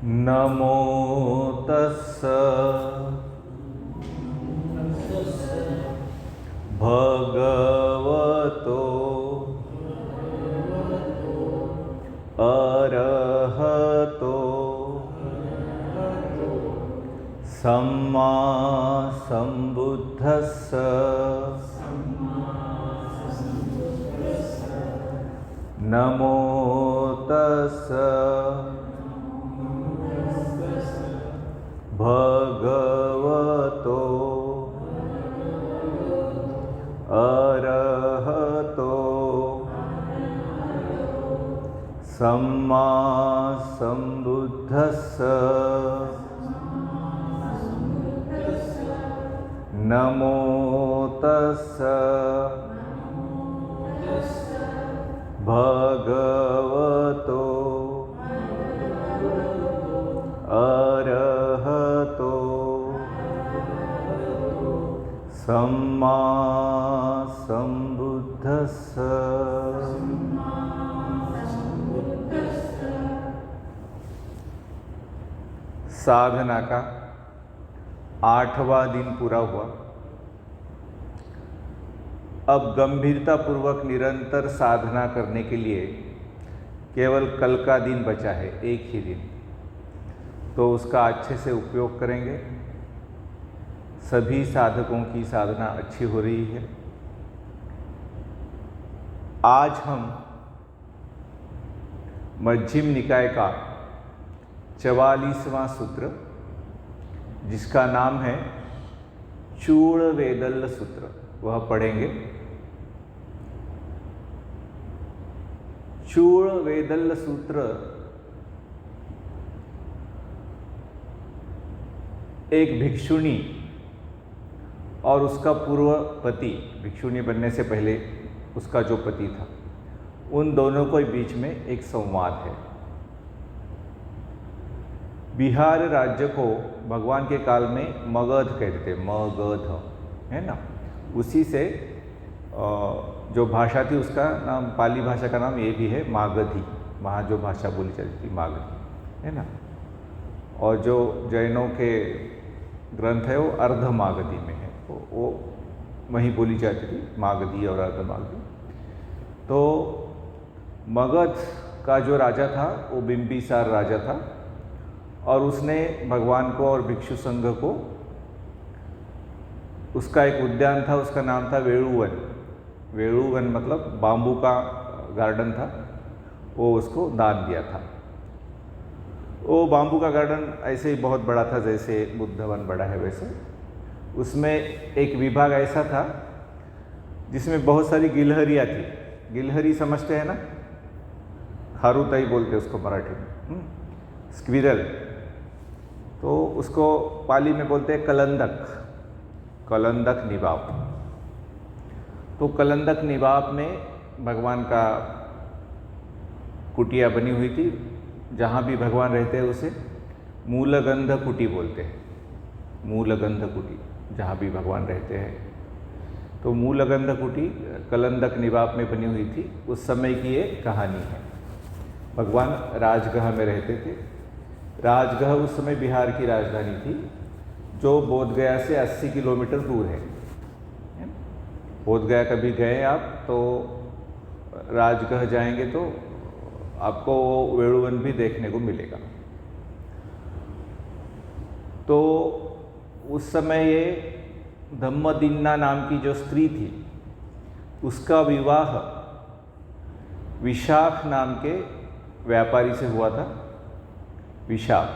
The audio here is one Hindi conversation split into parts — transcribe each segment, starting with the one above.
नमो तस्स भगवतो अरहतो सम्मा सम्बुद्धस्स नमो तस्स भगवतो अरहतो सम्मा सम्बुद्धस्स नमो तस्स भगवतो अरहतो सम्मा सम्बुद्धस्स। साधना का 8वां दिन पूरा हुआ। अब गंभीरतापूर्वक निरंतर साधना करने के लिए केवल कल का दिन बचा है, एक ही दिन, तो उसका अच्छे से उपयोग करेंगे। सभी साधकों की साधना अच्छी हो रही है। आज हम मध्यम निकाय का 44वां सूत्र, जिसका नाम है चूड़वेदल्ल सूत्र, वह पढ़ेंगे। चूड़वेदल्ल सूत्र एक भिक्षुणी और उसका पूर्व पति, भिक्षुणी बनने से पहले उसका जो पति था, उन दोनों के बीच में एक संवाद है। बिहार राज्य को भगवान के काल में मगध कहते थे, मगध है ना। उसी से जो भाषा थी उसका नाम, पाली भाषा का नाम ये भी है मागधी। वहाँ जो भाषा बोली जाती थी मागधी है ना। और जो जैनों के ग्रंथ है वो अर्धमागधी में है, वो वहीं बोली जाती थी, मागधी और अर्धमागधी। तो मगध का जो राजा था वो बिंबिसार राजा था, और उसने भगवान को और भिक्षु संघ को, उसका एक उद्यान था, उसका नाम था वेणुवन। वेणुवन मतलब बाम्बू का गार्डन था, वो उसको दान दिया था। वो बाम्बू का गार्डन ऐसे ही बहुत बड़ा था, जैसे बुद्धवन बड़ा है वैसे। उसमें एक विभाग ऐसा था जिसमें बहुत सारी गिलहरियाँ थी। गिलहरी समझते हैं ना, खारुताई बोलते हैं उसको मराठी में, स्क्विरल। तो उसको पाली में बोलते हैं कलंदक, कलंदक निवाप। तो कलंदक निवाप में भगवान का कुटिया बनी हुई थी। जहाँ भी भगवान रहते हैं उसे मूलगंध कुटी बोलते हैं, मूलगंध कुटी, जहाँ भी भगवान रहते हैं। तो मूलगंध कुटी कलंदक निवाप में बनी हुई थी। उस समय की ये कहानी है। भगवान राजगृह में रहते थे। राजगृह उस समय बिहार की राजधानी थी, जो बोधगया से 80 किलोमीटर दूर है। बोधगया कभी गए आप तो राजगृह जाएंगे तो आपको वो वेणुवन भी देखने को मिलेगा। तो उस समय ये धम्मदिन्ना नाम की जो स्त्री थी, उसका विवाह विशाख नाम के व्यापारी से हुआ था, विशाख।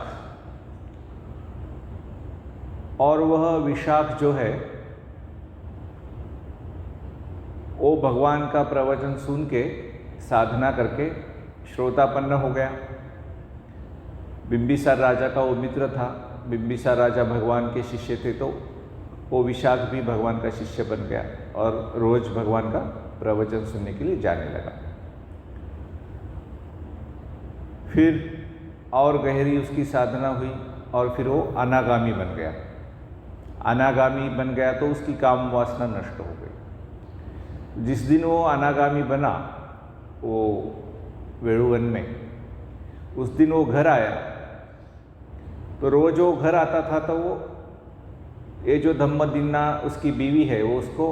और वह विशाख जो है वो भगवान का प्रवचन सुन के साधना करके श्रोतापन्न हो गया। बिंबिसार राजा का वो मित्र था। बिंबिसार राजा भगवान के शिष्य थे, तो वो विशाख भी भगवान का शिष्य बन गया और रोज भगवान का प्रवचन सुनने के लिए जाने लगा। फिर और गहरी उसकी साधना हुई और फिर वो अनागामी बन गया। अनागामी बन गया तो उसकी काम वासना नष्ट हो गई। जिस दिन वो अनागामी बना, वो वेणुवन में, उस दिन वो घर आया तो रोज वो घर आता था तो वो ये जो धम्मदिन्ना उसकी बीवी है वो उसको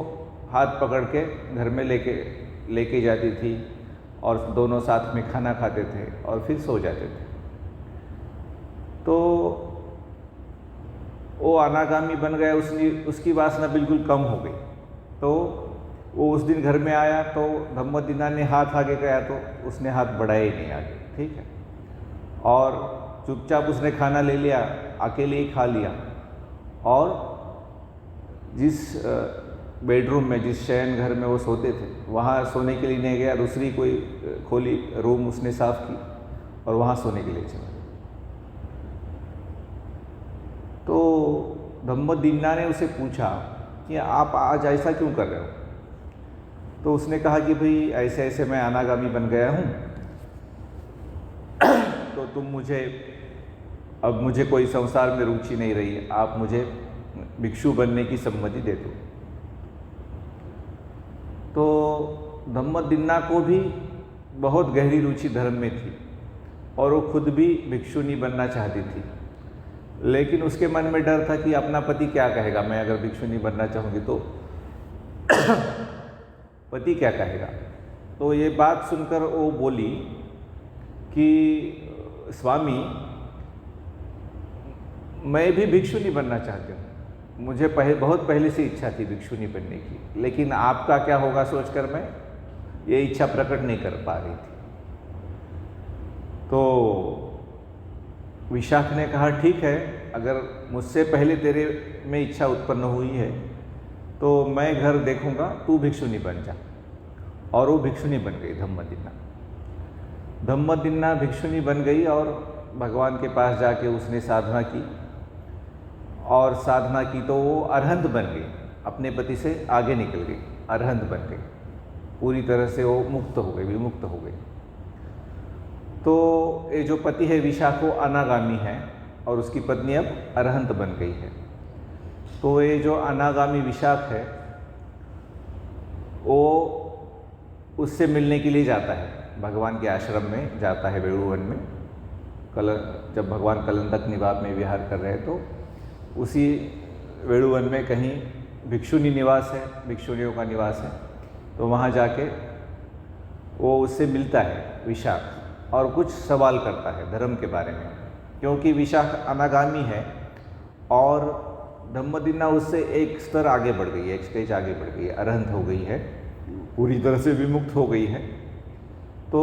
हाथ पकड़ के घर में लेके जाती थी और दोनों साथ में खाना खाते थे और फिर सो जाते थे। तो वो अनागामी बन गया, उसकी वासना बिल्कुल कम हो गई। तो वो उस दिन घर में आया तो धम्मदिन्ना ने हाथ आगे किया तो उसने हाथ बढ़ाया ही नहीं आगे, ठीक है, और चुपचाप उसने खाना ले लिया, अकेले ही खा लिया। और जिस बेडरूम में, जिस शयन घर में वो सोते थे, वहाँ सोने के लिए नहीं गया, दूसरी कोई खोली रूम उसने साफ की और वहाँ सोने के लिए चला। तो धम्मदिन्ना ने उसे पूछा कि आप आज ऐसा क्यों कर रहे हो? तो उसने कहा कि भाई ऐसे ऐसे मैं अनागामी बन गया हूँ, तो तुम अब मुझे कोई संसार में रुचि नहीं रही, आप मुझे भिक्षु बनने की सम्मति दे दो। तो धम्मदिन्ना को भी बहुत गहरी रुचि धर्म में थी और वो खुद भी भिक्षुनी बनना चाहती थी, लेकिन उसके मन में डर था कि अपना पति क्या कहेगा, मैं अगर भिक्षुनी बनना चाहूँगी तो पति क्या कहेगा। तो ये बात सुनकर वो बोली कि स्वामी, मैं भी भिक्षुनी बनना चाहती हूँ, मुझे बहुत पहले से इच्छा थी भिक्षुनी बनने की, लेकिन आपका क्या होगा सोचकर मैं ये इच्छा प्रकट नहीं कर पा रही थी। तो विशाख ने कहा ठीक है, अगर मुझसे पहले तेरे में इच्छा उत्पन्न हुई है तो मैं घर देखूंगा, तू भिक्षुनी बन जा। और वो भिक्षुनी बन गई धम्मदिन्ना भिक्षुनी बन गई और भगवान के पास जाके उसने साधना की, और साधना की तो वो अरहंत बन गई, अपने पति से आगे निकल गई, अरहंत बन गई, पूरी तरह से वो मुक्त हो गई, विमुक्त हो गई। तो ये जो पति है विशाख वो अनागामी है और उसकी पत्नी अब अरहंत बन गई है। तो ये जो अनागामी विशाख है वो उससे मिलने के लिए जाता है, भगवान के आश्रम में जाता है, वेणुवन में। जब भगवान कलंदक निवास में विहार कर रहे हैं तो उसी वेणुवन में कहीं भिक्षुनी निवास है, भिक्षुनियों का निवास है। तो वहाँ जाके वो उससे मिलता है विशाख और कुछ सवाल करता है धर्म के बारे में, क्योंकि विशाख अनागामी है और धम्मदिन्ना उससे एक स्तर आगे बढ़ गई है, एक स्टेज आगे बढ़ गई है, अरहंत हो गई है, पूरी तरह से विमुक्त हो गई है। तो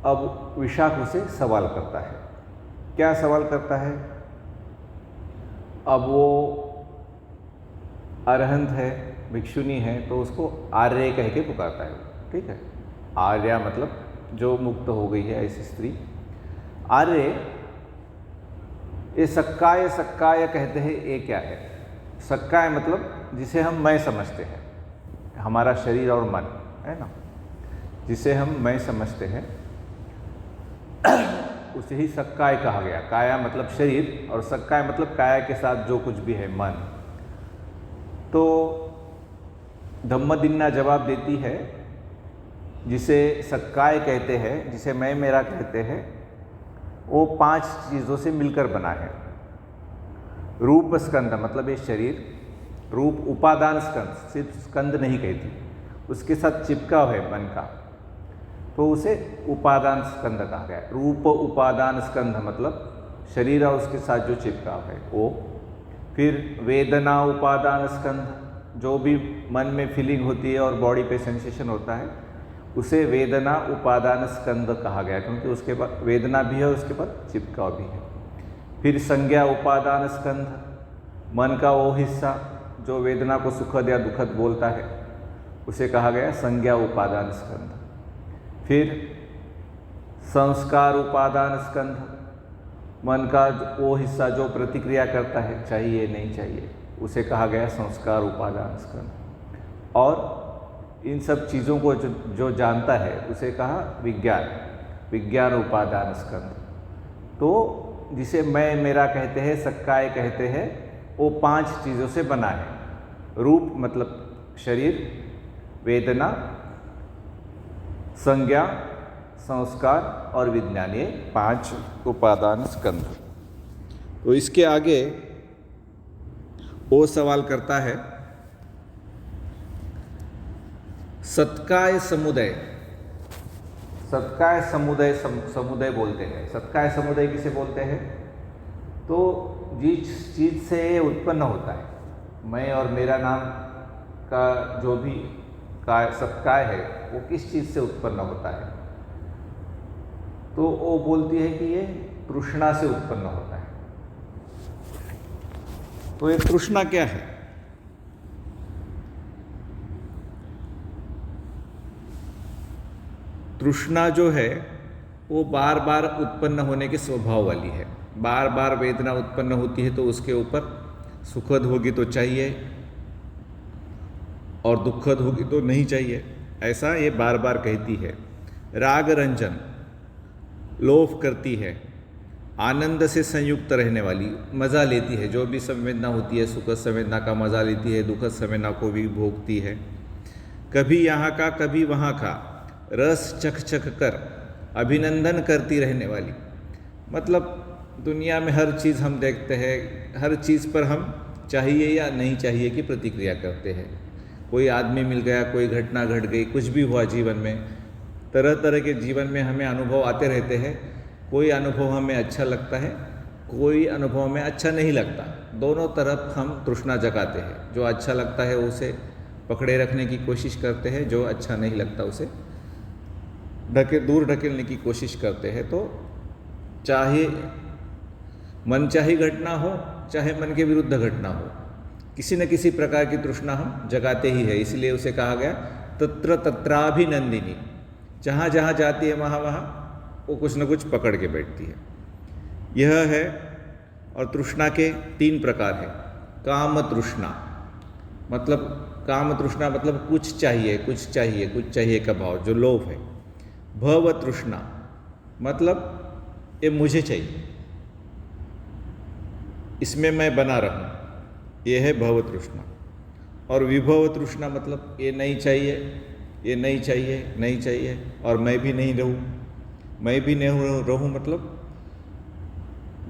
अब विशाख उसे सवाल करता है। क्या सवाल करता है? अब वो अरहंत है, भिक्षुनी है, तो उसको आर्य कह के पुकारता है, ठीक है। आर्या मतलब जो मुक्त हो गई है ऐसी स्त्री। आर्य, ये सक्काय कहते हैं, ये क्या है? सक्काय मतलब जिसे हम मैं समझते हैं, हमारा शरीर और मन है ना, जिसे हम मैं समझते हैं उसे ही सक्काय कहा गया। काया मतलब शरीर और सक्काय मतलब काया के साथ जो कुछ भी है, मन। तो धम्मदिन्ना जवाब देती है, जिसे सक्काय कहते हैं, जिसे मैं मेरा कहते हैं, वो 5 चीज़ों से मिलकर बना है। रूप स्कंद मतलब ये शरीर, रूप उपादान स्कंद, सिर्फ स्कंद नहीं कहती, उसके साथ चिपका है मन का, तो उसे उपादान स्कंद कहा गया। रूप उपादान स्कंद मतलब शरीर और उसके साथ जो चिपका है वो। फिर वेदना उपादान स्कंद, जो भी मन में फीलिंग होती है और बॉडी पे सेंसेशन होता है उसे वेदना उपादान स्कंद कहा गया, क्योंकि उसके बाद वेदना भी है, उसके बाद चिपकाव भी है। फिर संज्ञा उपादान स्कंद, मन का वो हिस्सा जो वेदना को सुखद या दुखद बोलता है उसे कहा गया संज्ञा उपादान स्कंद। फिर संस्कार उपादान स्कंध, मन का वो हिस्सा जो प्रतिक्रिया करता है, चाहिए नहीं चाहिए, उसे कहा गया संस्कार उपादान स्कंध। और इन सब चीज़ों को जो जानता है उसे कहा विज्ञान उपादान स्कंध। तो जिसे मैं मेरा कहते हैं, सक्काय कहते हैं, वो 5 चीज़ों से बना है। रूप मतलब शरीर, वेदना, संज्ञा, संस्कार और विज्ञान, ये 5 उपादान स्कंध। तो इसके आगे वो सवाल करता है, सत्काय समुदय। सत्काय समुदय समुदय बोलते हैं। सत्काय समुदय किसे बोलते हैं? तो जिस चीज़ से ये उत्पन्न होता है, मैं और मेरा नाम का जो भी काय सत्काय है वो किस चीज़ से उत्पन्न होता है? तो वो बोलती है कि ये तृष्णा से उत्पन्न होता है। तो ये तृष्णा क्या है? तृष्णा जो है वो बार बार उत्पन्न होने के स्वभाव वाली है। बार बार वेदना उत्पन्न होती है तो उसके ऊपर सुखद होगी तो चाहिए और दुखद होगी तो नहीं चाहिए, ऐसा ये बार बार कहती है। राग रंजन, लोभ करती है, आनंद से संयुक्त रहने वाली, मज़ा लेती है, जो भी संवेदना होती है सुखद संवेदना का मज़ा लेती है, दुखद संवेदना को भी भोगती है। कभी यहाँ का कभी वहाँ का रस चख चख कर अभिनंदन करती रहने वाली, मतलब दुनिया में हर चीज़ हम देखते हैं, हर चीज़ पर हम चाहिए या नहीं चाहिए की प्रतिक्रिया करते हैं। कोई आदमी मिल गया, कोई घटना घट गई, कुछ भी हुआ जीवन में, तरह तरह के जीवन में हमें अनुभव आते रहते हैं। कोई अनुभव हमें अच्छा लगता है, कोई अनुभव हमें अच्छा नहीं लगता। दोनों तरफ हम तृष्णा जगाते हैं। जो अच्छा लगता है उसे पकड़े रखने की कोशिश करते हैं, जो अच्छा नहीं लगता उसे दूर ढकेलने की कोशिश करते हैं। तो चाहे मनचाही घटना हो, चाहे मन के विरुद्ध घटना हो, किसी न किसी प्रकार की तृष्णा हम जगाते ही है। इसलिए उसे कहा गया तत्र तत्राभिनंदिनी। जहाँ जहाँ जाती है वहाँ वहाँ वो कुछ न कुछ पकड़ के बैठती है। यह है। और तृष्णा के 3 प्रकार है। काम तृष्णा, मतलब काम तृष्णा मतलब कुछ चाहिए कुछ चाहिए कुछ चाहिए का भाव, जो लोभ है। भव तृष्णा मतलब ये मुझे चाहिए, इसमें मैं बना रहूं, ये है भव तृष्णा। और विभव तृष्णा मतलब ये नहीं चाहिए, ये नहीं चाहिए, नहीं चाहिए, और मैं भी नहीं रहूं, मैं भी नहीं रहूं मतलब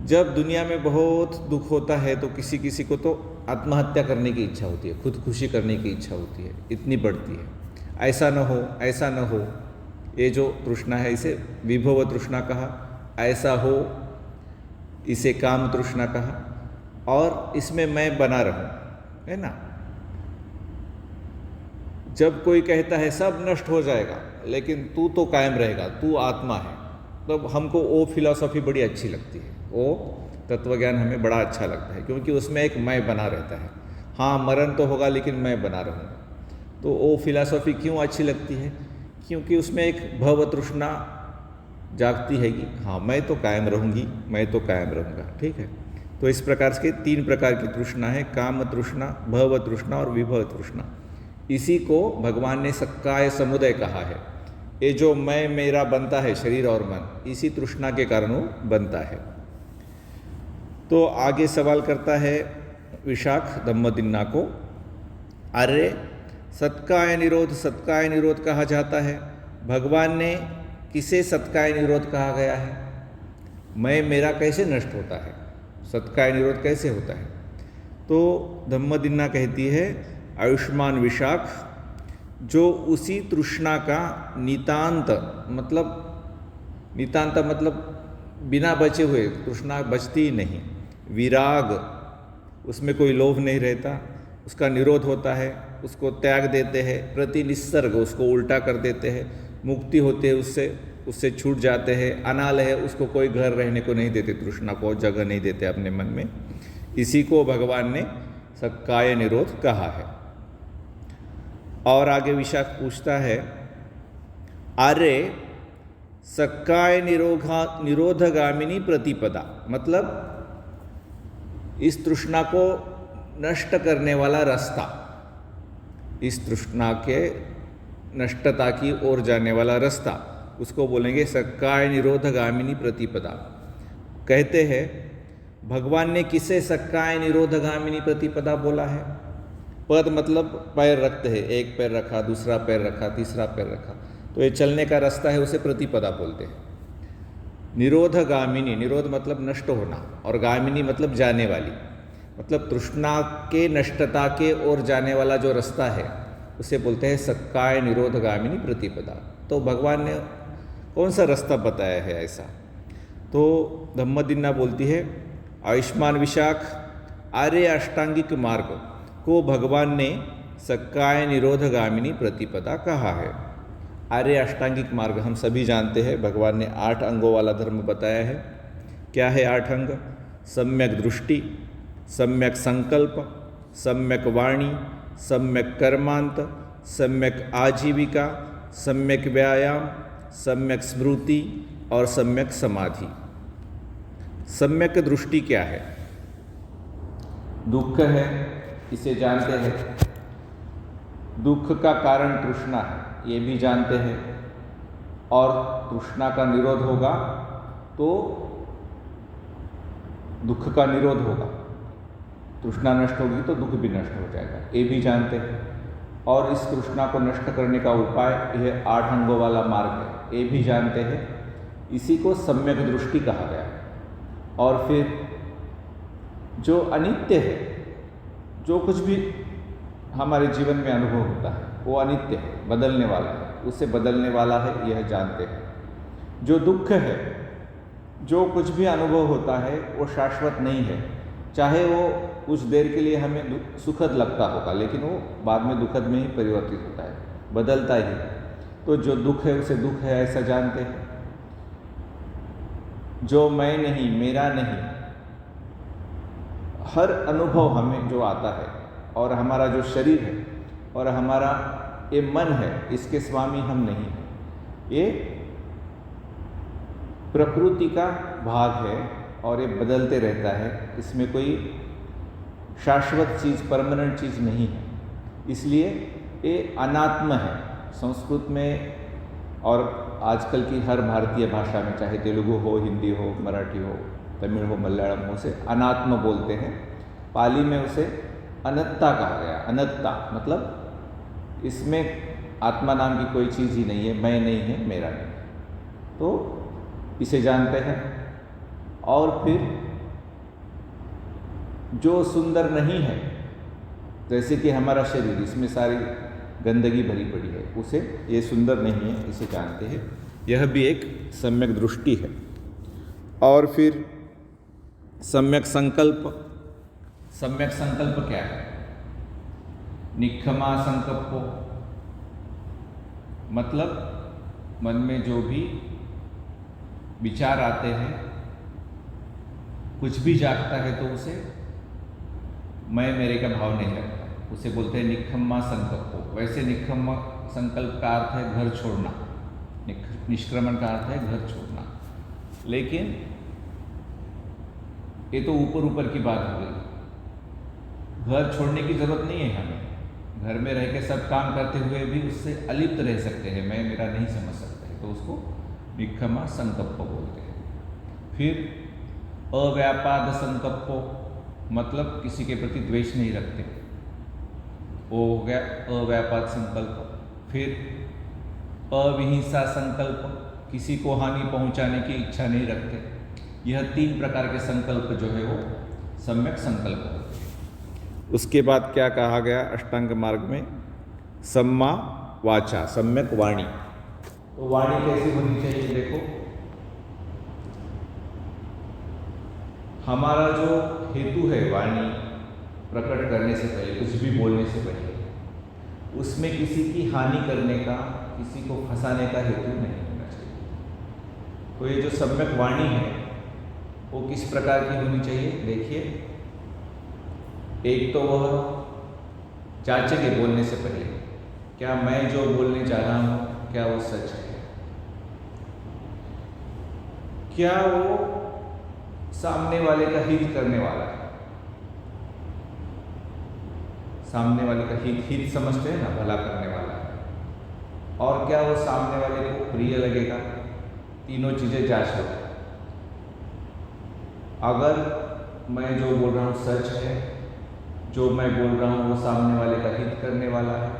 जब दुनिया में बहुत दुख होता है तो किसी किसी को तो आत्महत्या करने की इच्छा होती है, खुदकुशी करने की इच्छा होती है, इतनी बढ़ती है। ऐसा न हो, ऐसा न हो, ये जो तृष्णा है इसे विभव तृष्णा कहा। ऐसा हो इसे काम तृष्णा कहा। और इसमें मैं बना रहूं, है ना। जब कोई कहता है सब नष्ट हो जाएगा लेकिन तू तो कायम रहेगा, तू आत्मा है, तो हमको वो फिलॉसफी बड़ी अच्छी लगती है, वो तत्वज्ञान हमें बड़ा अच्छा लगता है, क्योंकि उसमें एक मैं बना रहता है। हाँ, मरण तो होगा लेकिन मैं बना रहूँगा। तो वो फिलॉसफी क्यों अच्छी लगती है? क्योंकि उसमें एक भव तृष्णा जागती है कि हाँ मैं तो कायम रहूँगी, मैं तो कायम रहूँगा। ठीक है। तो इस प्रकार के 3 प्रकार की तृष्णा है, काम तृष्णा, भव तृष्णा और विभव तृष्णा। इसी को भगवान ने सत्काय समुदय कहा है। ये जो मैं मेरा बनता है शरीर और मन, इसी तृष्णा के कारण वो बनता है। तो आगे सवाल करता है विशाख धम्मदिन्ना को, अरे सत्काय निरोध कहा जाता है, भगवान ने किसे सत्काय निरोध कहा गया है? मैं मेरा कैसे नष्ट होता है, सत्काय निरोध कैसे होता है? तो धम्मदिन्ना कहती है, आयुष्मान विशाख, जो उसी तृष्णा का नितांत मतलब बिना बचे हुए, तृष्णा बचती ही नहीं, विराग, उसमें कोई लोभ नहीं रहता, उसका निरोध होता है, उसको त्याग देते हैं, प्रति निस्सर्ग उसको उल्टा कर देते हैं, मुक्ति होते है उससे छूट जाते हैं, अनाल है, उसको कोई घर रहने को नहीं देते, तृष्णा को जगह नहीं देते अपने मन में। इसी को भगवान ने सत्काय निरोध कहा है। और आगे विशाख पूछता है, अरे सत्काय निरोधगामिनी प्रतिपदा, मतलब इस तृष्णा को नष्ट करने वाला रास्ता, इस तृष्णा के नष्टता की ओर जाने वाला रास्ता, उसको बोलेंगे सत्काय निरोधगामिनी प्रतिपदा। कहते हैं भगवान ने किसे सत्काय निरोधगामिनी प्रतिपदा बोला है? पद मतलब पैर रखते हैं, एक पैर रखा, दूसरा पैर रखा, तीसरा पैर रखा, तो ये चलने का रास्ता है, उसे प्रतिपदा बोलते हैं। निरोधगामिनी, निरोध मतलब नष्ट होना, और गामिनी मतलब जाने वाली, मतलब तृष्णा के नष्टता के ओर जाने वाला जो रास्ता है उसे बोलते हैं सक्काय निरोधगामिनी प्रतिपदा। तो भगवान ने कौन सा रास्ता बताया है ऐसा? तो धम्मदिन्ना बोलती है आयुष्मान विशाख आर्य अष्टांगिक मार्ग को भगवान ने सक्काय निरोधगामिनी प्रतिपदा कहा है। आर्य अष्टांगिक मार्ग हम सभी जानते हैं, भगवान ने 8 अंगों वाला धर्म बताया है। क्या है 8 अंग? सम्यक दृष्टि, सम्यक संकल्प, सम्यक वाणी, सम्यक कर्मांत, सम्यक आजीविका, सम्यक व्यायाम, सम्यक स्मृति और सम्यक समाधि। सम्यक दृष्टि क्या है? दुख है, इसे जानते हैं। दुख का कारण तृष्णा है, ये भी जानते हैं। और तृष्णा का निरोध होगा तो दुख का निरोध होगा। तृष्णा नष्ट होगी तो दुख भी नष्ट हो जाएगा, ये भी जानते हैं। और इस तृष्णा को नष्ट करने का उपाय यह 8 अंगों वाला मार्ग है, ये भी जानते हैं। इसी को सम्यक दृष्टि कहा गया। और फिर जो अनित्य है, जो कुछ भी हमारे जीवन में अनुभव होता है वो अनित्य है, बदलने वाला है, उसे बदलने वाला है, यह जानते हैं। जो दुख है, जो कुछ भी अनुभव होता है वो शाश्वत नहीं है। चाहे वो कुछ देर के लिए हमें सुखद लगता होगा, लेकिन वो बाद में दुखद में ही परिवर्तित होता है, बदलता ही। तो जो दुख है उसे दुख है ऐसा जानते हैं। जो मैं नहीं, मेरा नहीं, हर अनुभव हमें जो आता है और हमारा जो शरीर है और हमारा ये मन है, इसके स्वामी हम नहीं हैं। ये प्रकृति का भाग है और ये बदलते रहता है, इसमें कोई शाश्वत चीज़, परमानेंट चीज़ नहीं है। इसलिए ये अनात्म है। संस्कृत में और आजकल की हर भारतीय भाषा में, चाहे तेलुगु हो, हिंदी हो, मराठी हो, तमिल हो, मलयालम हो, उसे अनात्म बोलते हैं। पाली में उसे अनत्ता कहा गया। अनत्ता मतलब इसमें आत्मा नाम की कोई चीज़ ही नहीं है, मैं नहीं है, मेरा नहीं। तो इसे जानते हैं। और फिर जो सुंदर नहीं है, जैसे कि हमारा शरीर, इसमें सारी गंदगी भरी पड़ी है, उसे ये सुंदर नहीं है, इसे जानते हैं। यह भी एक सम्यक दृष्टि है। और फिर सम्यक संकल्प। सम्यक संकल्प क्या है? निखमा संकल्पो, मतलब मन में जो भी विचार आते हैं, कुछ भी जागता है तो उसे मैं मेरे का भाव नहीं लगता, उसे बोलते हैं निखम्मा संकल्पो। वैसे निखम्मा संकल्प का अर्थ है घर छोड़ना, निष्क्रमण का अर्थ है घर छोड़ना। लेकिन ये तो ऊपर ऊपर की बात हो गई। घर छोड़ने की जरूरत नहीं है हमें। घर में रह के सब काम करते हुए भी उससे अलिप्त रह सकते हैं, मैं मेरा नहीं समझ सकते हैं, तो उसको निखमा संकल्प बोलते हैं। फिर अव्यापाद संकल्पो, मतलब किसी के प्रति द्वेष नहीं रखते, वो हो गया अव्यापाद संकल्प। फिर अविहिंसा संकल्प, किसी को हानि पहुंचाने की इच्छा नहीं रखते। यह 3 प्रकार के संकल्प जो है वो सम्यक संकल्प होते हैं। उसके बाद क्या कहा गया अष्टांग मार्ग में? सम्मा वाचा, सम्यक वाणी। तो वाणी कैसी होनी चाहिए? देखो, हमारा जो हेतु है वाणी प्रकट करने से पहले, कुछ भी बोलने से पहले, उसमें किसी की हानि करने का, किसी को फंसाने का हेतु नहीं होना चाहिए। तो ये जो सम्यक वाणी है वो किस प्रकार की होनी चाहिए? देखिए, एक तो वह जांचेंगे बोलने से पहले, क्या मैं जो बोलने जा रहा हूँ क्या वो सच है, क्या वो सामने वाले का हित करने वाला है। सामने वाले का हित समझते हैं ना, भला करने वाला है। और क्या वो सामने वाले को प्रिय लगेगा। तीनों चीज़ें जांच लो। अगर मैं जो बोल रहा हूँ सच है, जो मैं बोल रहा हूँ वो सामने वाले का हित करने वाला है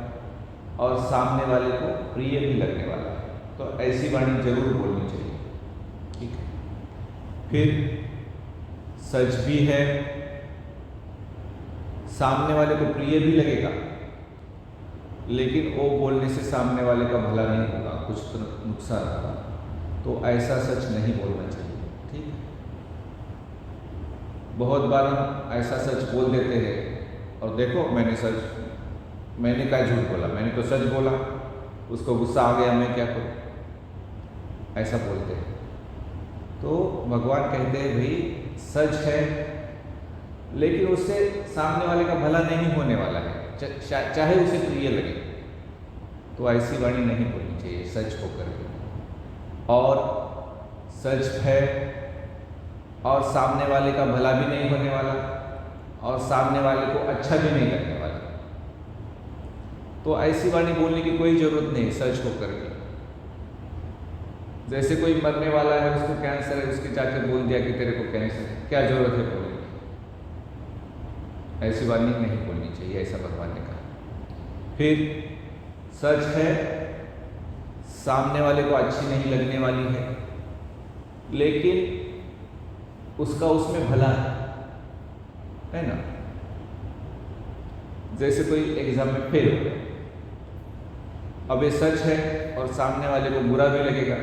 और सामने वाले को प्रिय भी लगने वाला है, तो ऐसी वाणी जरूर बोलनी चाहिए। ठीक है। फिर सच भी है, सामने वाले को प्रिय भी लगेगा, लेकिन वो बोलने से सामने वाले का भला नहीं होगा, कुछ तो नुकसान होगा, तो ऐसा सच नहीं बोलना चाहिए। ठीक है, बहुत बार हम ऐसा सच बोल देते हैं और देखो मैंने क्या झूठ बोला, मैंने तो सच बोला, उसको गुस्सा आ गया, मैं क्या करूं, ऐसा बोलते हैं। तो भगवान कहते हैं भाई सच है, लेकिन उससे सामने वाले का भला नहीं होने वाला है, चाहे उसे प्रिय लगे, तो ऐसी वाणी नहीं बोलनी चाहिए सच होकर के। और सच है और सामने वाले का भला भी नहीं होने वाला और सामने वाले को अच्छा भी नहीं लगने वाला, तो ऐसी वाणी बोलने की कोई जरूरत नहीं सच होकर के। जैसे कोई मरने वाला है, उसको कैंसर है, उसके जाके बोल दिया कि तेरे को कैंसर है, क्या जरूरत है बोलने की, ऐसी वाणी नहीं बोलनी चाहिए, ऐसा भगवान ने कहा। फिर सच है, सामने वाले को अच्छी नहीं लगने वाली है, लेकिन उसका उसमें भला है ना। जैसे कोई एग्जाम में फेल हो गया, अब ये सच है और सामने वाले को बुरा भी लगेगा,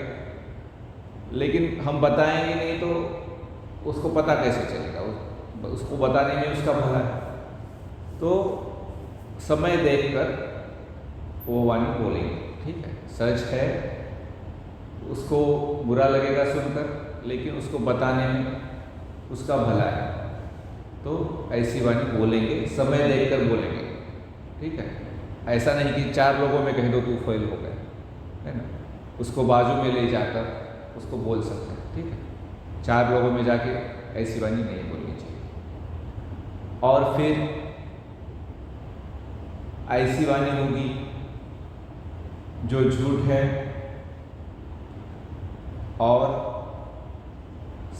लेकिन हम बताएंगे नहीं तो उसको पता कैसे चलेगा, उसको बताने में उसका भला है, तो समय देखकर वो वाणी बोलेंगे। ठीक है, सच है, उसको बुरा लगेगा सुनकर, लेकिन उसको बताने में उसका भला है, तो ऐसी वाणी बोलेंगे, समय देखकर बोलेंगे। ठीक है, ऐसा नहीं कि 4 लोगों में कह दो तू फेल हो गया, है ना, उसको बाजू में ले जाकर उसको बोल सकते हैं। ठीक है, 4 लोगों में जाके ऐसी वाणी नहीं बोलनी चाहिए। और फिर ऐसी वाणी होगी जो झूठ है और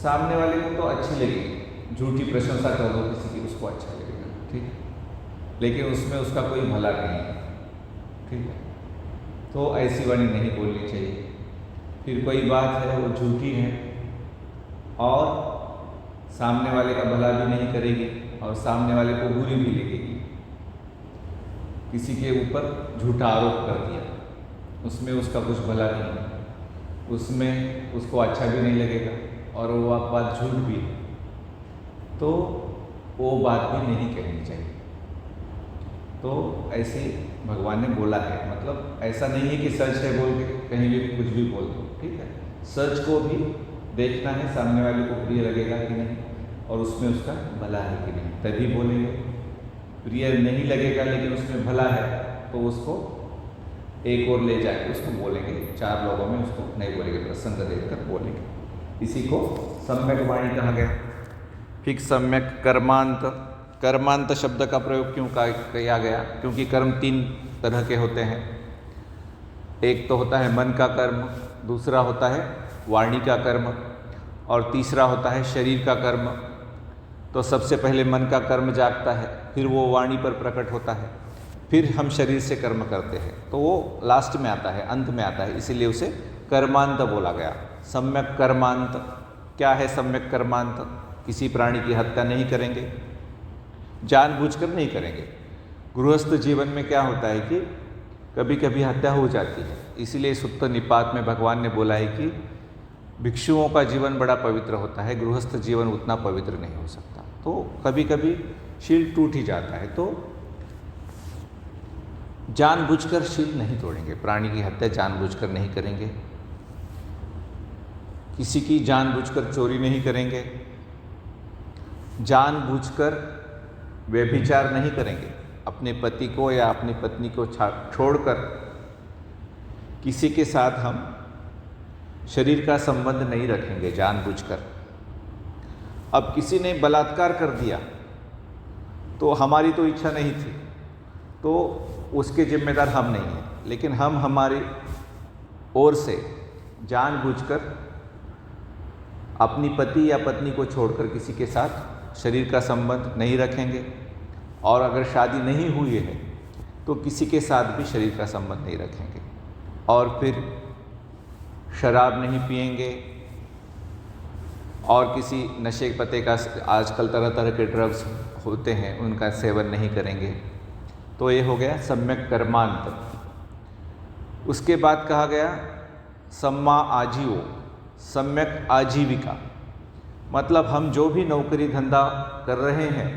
सामने वाले को तो अच्छी लगेगी, झूठी प्रशंसा कर दो किसी की, उसको अच्छा लगेगा। ठीक है, लेकिन उसमें उसका कोई भला नहीं है। ठीक है, तो ऐसी वाणी नहीं बोलनी चाहिए। फिर कोई बात है वो झूठी है और सामने वाले का भला भी नहीं करेगी और सामने वाले को बुरी भी लगेगी। किसी के ऊपर झूठा आरोप कर दिया, उसमें उसका कुछ भला नहीं है, उसमें उसको अच्छा भी नहीं लगेगा और वो बात झूठ भी है, तो वो बात भी नहीं कहनी चाहिए। तो ऐसे भगवान ने बोला है, मतलब ऐसा नहीं है कि सच है बोल के कहीं भी कुछ भी बोल दो। ठीक है, सच को भी देखना है, सामने वाले को प्रिय लगेगा कि नहीं और उसमें उसका भला है कि नहीं, तभी बोलेंगे। प्रिय नहीं लगेगा लेकिन उसमें भला है, तो उसको एक और ले जाके उसको बोलेंगे, 4 लोगों में उसको नहीं बोलेंगे, प्रसंग देखकर बोलेंगे। इसी को सम्यक वाणी कहा गया। फिर सम्यक कर्मांत शब्द का प्रयोग क्यों किया गया? क्योंकि कर्म 3 तरह के होते हैं। एक तो होता है मन का कर्म, दूसरा होता है वाणी का कर्म और तीसरा होता है शरीर का कर्म। तो सबसे पहले मन का कर्म जागता है, फिर वो वाणी पर प्रकट होता है, फिर हम शरीर से कर्म करते हैं, तो वो लास्ट में आता है, अंत में आता है, इसीलिए उसे कर्मांत बोला गया। सम्यक कर्मांत क्या है? सम्यक कर्मांत, किसी प्राणी की हत्या नहीं करेंगे, जानबूझकर नहीं करेंगे। गृहस्थ जीवन में क्या होता है कि कभी कभी हत्या हो जाती है, इसीलिए सुत्त निपात में भगवान ने बोला है कि भिक्षुओं का जीवन बड़ा पवित्र होता है, गृहस्थ जीवन उतना पवित्र नहीं हो सकता। तो कभी कभी शील टूट ही जाता है, तो जानबूझकर शील नहीं तोड़ेंगे, प्राणी की हत्या जानबूझकर नहीं करेंगे, किसी की जानबूझकर चोरी नहीं करेंगे, जानबूझकर व्यभिचार नहीं करेंगे, अपने पति को या अपनी पत्नी को छोड़कर किसी के साथ हम शरीर का संबंध नहीं रखेंगे जानबूझकर। अब किसी ने बलात्कार कर दिया तो हमारी तो इच्छा नहीं थी, तो उसके जिम्मेदार हम नहीं हैं, लेकिन हम हमारी ओर से जानबूझकर अपनी पति या पत्नी को छोड़कर किसी के साथ शरीर का संबंध नहीं रखेंगे, और अगर शादी नहीं हुई है तो किसी के साथ भी शरीर का संबंध नहीं रखेंगे, और फिर शराब नहीं पिएंगे, और किसी नशे पते का, आजकल तरह तरह के ड्रग्स होते हैं, उनका सेवन नहीं करेंगे। तो ये हो गया सम्यक कर्मांत। उसके बाद कहा गया सम्मा आजीवो, सम्यक आजीविका। मतलब हम जो भी नौकरी धंधा कर रहे हैं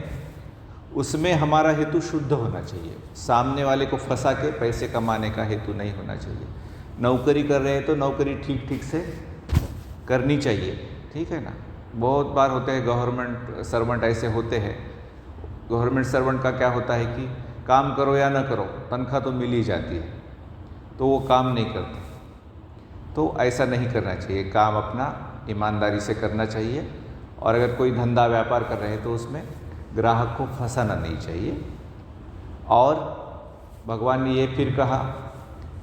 उसमें हमारा हेतु शुद्ध होना चाहिए, सामने वाले को फंसा के पैसे कमाने का हेतु नहीं होना चाहिए। नौकरी कर रहे हैं तो नौकरी ठीक ठीक से करनी चाहिए, ठीक है ना। बहुत बार होते हैं गवर्नमेंट सर्वेंट ऐसे होते हैं, गवर्नमेंट सर्वेंट का क्या होता है कि काम करो या ना करो तनख्वाह तो मिल ही जाती है, तो वो काम नहीं करते। तो ऐसा नहीं करना चाहिए, काम अपना ईमानदारी से करना चाहिए। और अगर कोई धंधा व्यापार कर रहे हैं तो उसमें ग्राहक को फंसाना नहीं चाहिए। और भगवान ने ये फिर कहा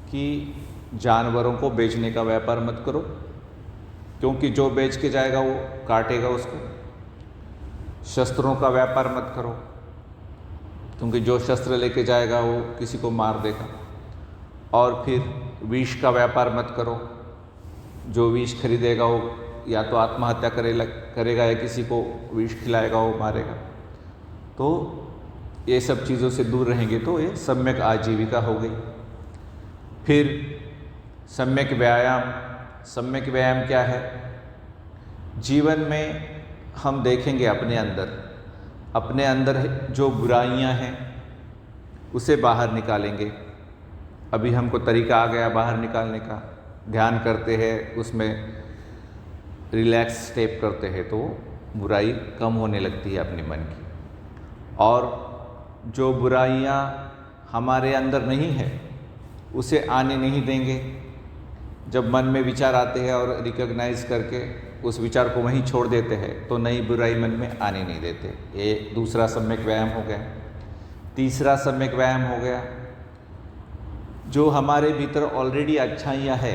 कि जानवरों को बेचने का व्यापार मत करो, क्योंकि जो बेच के जाएगा वो काटेगा उसको। शस्त्रों का व्यापार मत करो, क्योंकि जो शस्त्र लेके जाएगा वो किसी को मार देगा। और फिर विष का व्यापार मत करो, जो विष खरीदेगा वो या तो आत्महत्या करेगा या किसी को विष खिलाएगा, वो मारेगा। तो ये सब चीज़ों से दूर रहेंगे तो ये सम्यक आजीविका हो गई। फिर सम्यक व्यायाम। सम्यक व्यायाम क्या है? जीवन में हम देखेंगे अपने अंदर जो बुराइयां हैं उसे बाहर निकालेंगे। अभी हमको तरीका आ गया बाहर निकालने का, ध्यान करते हैं, उसमें रिलैक्स स्टेप करते हैं तो बुराई कम होने लगती है अपने मन की। और जो बुराइयां हमारे अंदर नहीं है उसे आने नहीं देंगे। जब मन में विचार आते हैं और रिकॉग्नाइज करके उस विचार को वहीं छोड़ देते हैं तो नई बुराई मन में आने नहीं देते। ये दूसरा सम्यक व्यायाम हो गया। तीसरा सम्यक व्यायाम हो गया, जो हमारे भीतर ऑलरेडी अच्छाइयाँ है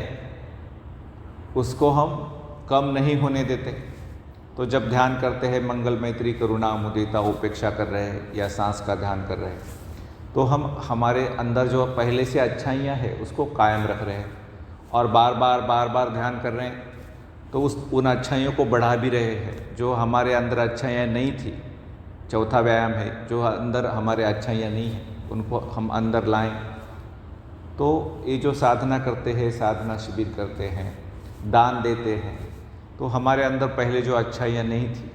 उसको हम कम नहीं होने देते। तो जब ध्यान करते हैं मंगल, मैत्री, करुणा, मुदिता, उपेक्षा कर रहे हैं या सांस का ध्यान कर रहे हैं, तो हम हमारे अंदर जो पहले से अच्छाइयाँ हैं उसको कायम रख रहे हैं और बार बार ध्यान कर रहे हैं तो उन अच्छाइयों को बढ़ा भी रहे हैं। जो हमारे अंदर अच्छाइयाँ नहीं थी, चौथा व्यायाम है, जो अंदर हमारे अच्छाइयाँ नहीं हैं उनको हम अंदर लाएं। तो ये जो साधना करते हैं, साधना शिविर करते हैं, दान देते हैं, तो हमारे अंदर पहले जो अच्छाइयाँ नहीं थी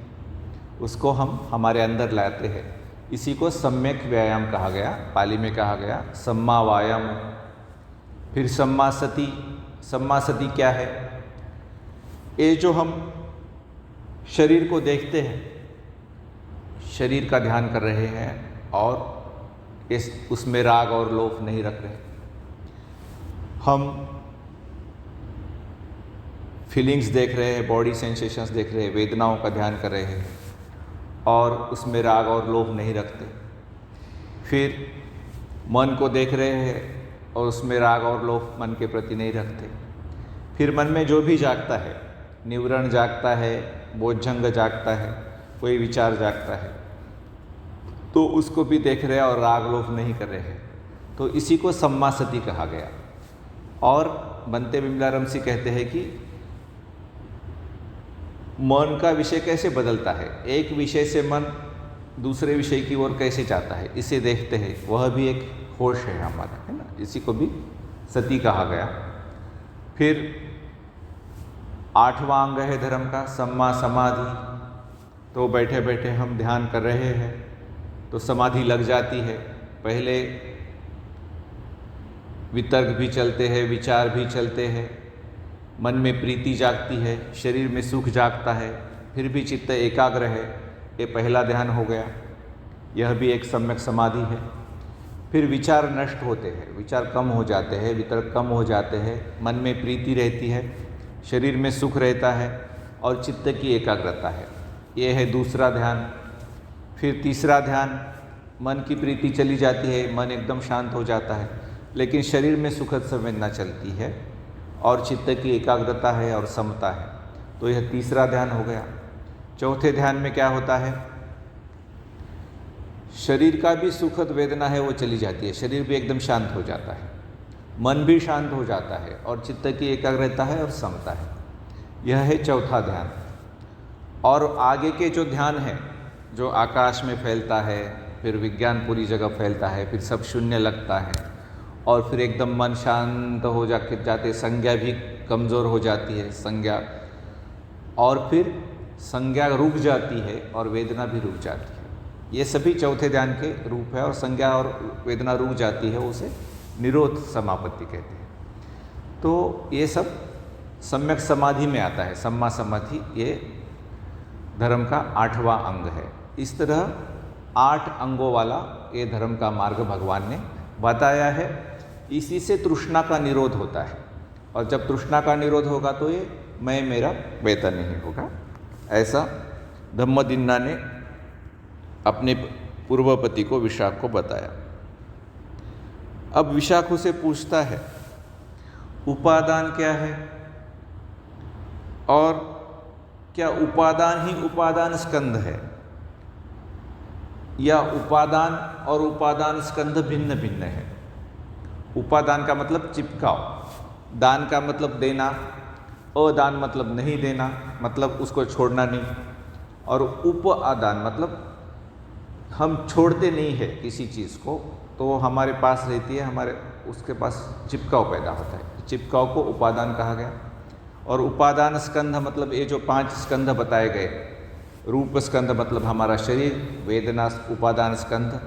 उसको हम हमारे अंदर लाते हैं। इसी को सम्यक व्यायाम कहा गया, पाली में कहा गया सम्मा वायाम। फिर सम्मा सती। सम्मा सती क्या है? ये जो हम शरीर को देखते हैं, शरीर का ध्यान कर रहे हैं और उसमें राग और लोभ नहीं रख रहे, हम फीलिंग्स देख रहे हैं, बॉडी सेंसेशंस देख रहे हैं, वेदनाओं का ध्यान कर रहे हैं और उसमें राग और लोभ नहीं रखते। फिर मन को देख रहे हैं और उसमें राग और लोभ मन के प्रति नहीं रखते। फिर मन में जो भी जागता है, निवरण जागता है, बोधजंग जागता है, कोई विचार जागता है, तो उसको भी देख रहे हैं और राग लोभ नहीं कर रहे हैं। तो इसी को सम्मा सती कहा गया। और बनते बिमलारम सिंह कहते हैं कि मन का विषय कैसे बदलता है, एक विषय से मन दूसरे विषय की ओर कैसे जाता है, इसे देखते हैं, वह भी एक होश है हमारा, है ना। इसी को भी सती कहा गया। फिर 8वां अंग है धर्म का सम्मा समाधि। तो बैठे बैठे हम ध्यान कर रहे हैं तो समाधि लग जाती है। पहले वितर्क भी चलते हैं, विचार भी चलते हैं, मन में प्रीति जागती है, शरीर में सुख जागता है, फिर भी चित्त एकाग्र है। ये पहला ध्यान हो गया, यह भी एक सम्यक समाधि है। फिर विचार नष्ट होते हैं, विचार कम हो जाते हैं, वितर्क कम हो जाते हैं, मन में प्रीति रहती है, शरीर में सुख रहता है और चित्त की एकाग्रता है। ये है दूसरा ध्यान। फिर तीसरा ध्यान, मन की प्रीति चली जाती है, मन एकदम शांत हो जाता है, लेकिन शरीर में सुखद संवेदना चलती है और चित्त की एकाग्रता है और समता है। तो यह तीसरा ध्यान हो गया। चौथे ध्यान में क्या होता है? शरीर का भी सुखद वेदना है वो चली जाती है, शरीर भी एकदम शांत हो जाता है, मन भी शांत हो जाता है और चित्त की एकाग्रता है और समता है। यह है चौथा ध्यान। और आगे के जो ध्यान है, जो आकाश में फैलता है, फिर विज्ञान पूरी जगह फैलता है, फिर सब शून्य लगता है, और फिर एकदम मन शांत हो जाते, संज्ञा भी कमज़ोर हो जाती है, संज्ञा, और फिर संज्ञा रुक जाती है और वेदना भी रुक जाती है। ये सभी चौथे ध्यान के रूप है, और संज्ञा और वेदना रुक जाती है, उसे निरोध समापत्ति कहते हैं। तो ये सब सम्यक समाधि में आता है। सम्मा समाधि ये धर्म का 8वां अंग है। इस तरह 8 अंगों वाला ये धर्म का मार्ग भगवान ने बताया है। इसी से तृष्णा का निरोध होता है, और जब तृष्णा का निरोध होगा तो ये मैं मेरा वेता नहीं होगा। ऐसा धम्मदिन्ना ने अपने पूर्वपति को विशाख को बताया। अब विशाख उसे पूछता है उपादान क्या है, और क्या उपादान ही उपादान स्कंध है, या उपादान और उपादान स्कंध भिन्न भिन्न है। उपादान का मतलब चिपकाव, दान का मतलब देना, अदान मतलब नहीं देना, मतलब उसको छोड़ना नहीं, और उपादान मतलब हम छोड़ते नहीं है किसी चीज़ को, तो वो हमारे पास रहती है, हमारे उसके पास चिपकाव पैदा होता है, चिपकाव को उपादान कहा गया। और उपादान स्कंध मतलब ये जो 5 स्कंध बताए गए, रूप स्कंध मतलब हमारा शरीर, वेदना उपादान स्कंध,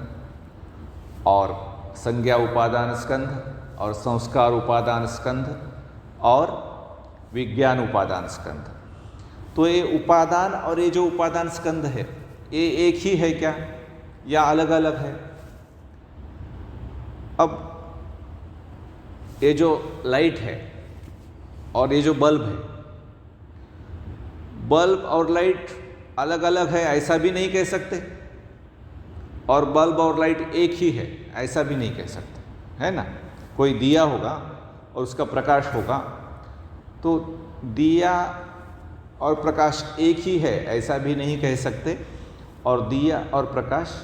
और संज्ञा उपादान स्कंध, और संस्कार उपादान स्कंध, और विज्ञान उपादान स्कंध। तो ये उपादान और ये जो उपादान स्कंध है, ये एक ही है क्या, या अलग अलग है? अब ये जो लाइट है और ये जो बल्ब है, बल्ब और लाइट अलग अलग है ऐसा भी नहीं कह सकते, और बल्ब और लाइट एक ही है ऐसा भी नहीं कह सकते, है ना। कोई दिया होगा और उसका प्रकाश होगा, तो दिया और प्रकाश एक ही है ऐसा भी नहीं कह सकते, और दिया और प्रकाश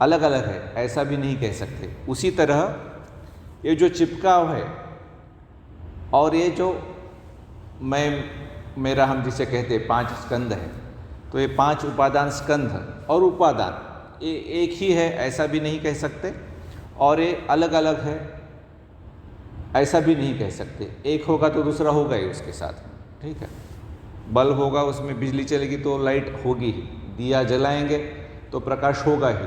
अलग अलग है ऐसा भी नहीं कह सकते। उसी तरह ये जो चिपकाव है और ये जो मैं मेरा हम जिसे कहते हैं 5 स्कंध है, तो ये 5 उपादान स्कंध और उपादान ये एक ही है ऐसा भी नहीं कह सकते, और ये अलग अलग है ऐसा भी नहीं कह सकते। एक होगा तो दूसरा होगा ही उसके साथ, ठीक है। बल्ब होगा उसमें बिजली चलेगी तो लाइट होगी ही, दिया जलाएंगे तो प्रकाश होगा ही,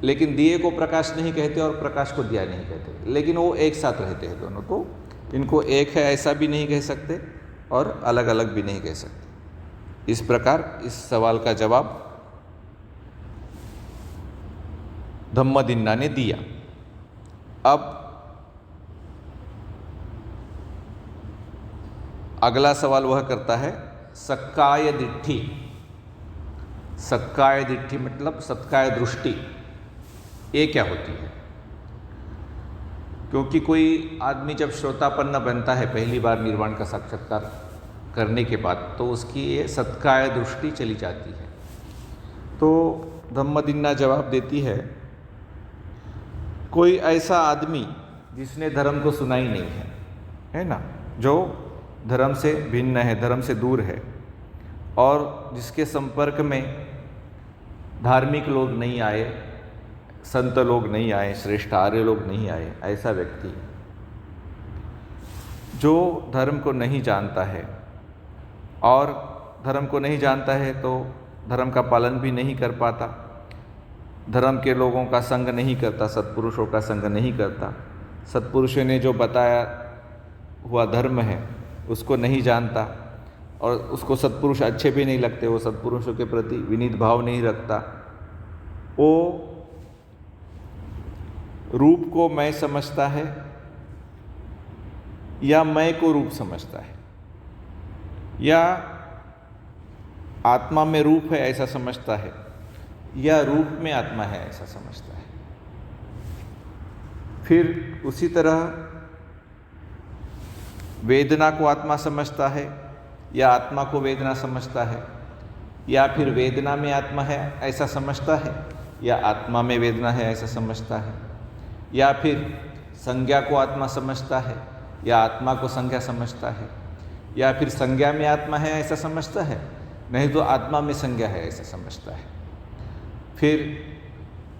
लेकिन दिए को प्रकाश नहीं कहते और प्रकाश को दिया नहीं कहते, लेकिन वो एक साथ रहते हैं दोनों, तो इनको एक है ऐसा भी नहीं कह सकते और अलग अलग भी नहीं कह सकते। इस प्रकार इस सवाल का जवाब धम्मदिन्ना ने दिया। अब अगला सवाल वह करता है सक्काय दिट्ठी। सक्काय दिट्ठी मतलब सत्काय दृष्टि, ये क्या होती है? क्योंकि कोई आदमी जब श्रोतापन्न बनता है पहली बार निर्वाण का साक्षात्कार करने के बाद, तो उसकी ये सत्काय दृष्टि चली जाती है। तो धम्मदिन्ना जवाब देती है कोई ऐसा आदमी जिसने धर्म को सुना ही नहीं है ना, जो धर्म से भिन्न है, धर्म से दूर है, और जिसके संपर्क में धार्मिक लोग नहीं आए, संत लोग नहीं आए, श्रेष्ठ आर्य लोग नहीं आए, ऐसा व्यक्ति जो धर्म को नहीं जानता है, और धर्म को नहीं जानता है तो धर्म का पालन भी नहीं कर पाता, धर्म के लोगों का संग नहीं करता, सत्पुरुषों का संग नहीं करता, सत्पुरुषों ने जो बताया हुआ धर्म है उसको नहीं जानता, और उसको सत्पुरुष अच्छे भी नहीं लगते, वो सत्पुरुषों के प्रति विनीत भाव नहीं रखता, वो रूप को मैं समझता है या मैं को रूप समझता है, या आत्मा में रूप है ऐसा समझता है, या रूप में आत्मा है ऐसा समझता है। फिर उसी तरह वेदना को आत्मा समझता है, या आत्मा को वेदना समझता है, या फिर वेदना में आत्मा है ऐसा समझता है, या आत्मा में वेदना है ऐसा समझता है, या फिर संज्ञा को आत्मा समझता है या आत्मा को संज्ञा समझता है, या फिर संज्ञा में आत्मा है ऐसा समझता है, नहीं तो आत्मा में संज्ञा है ऐसा समझता है। फिर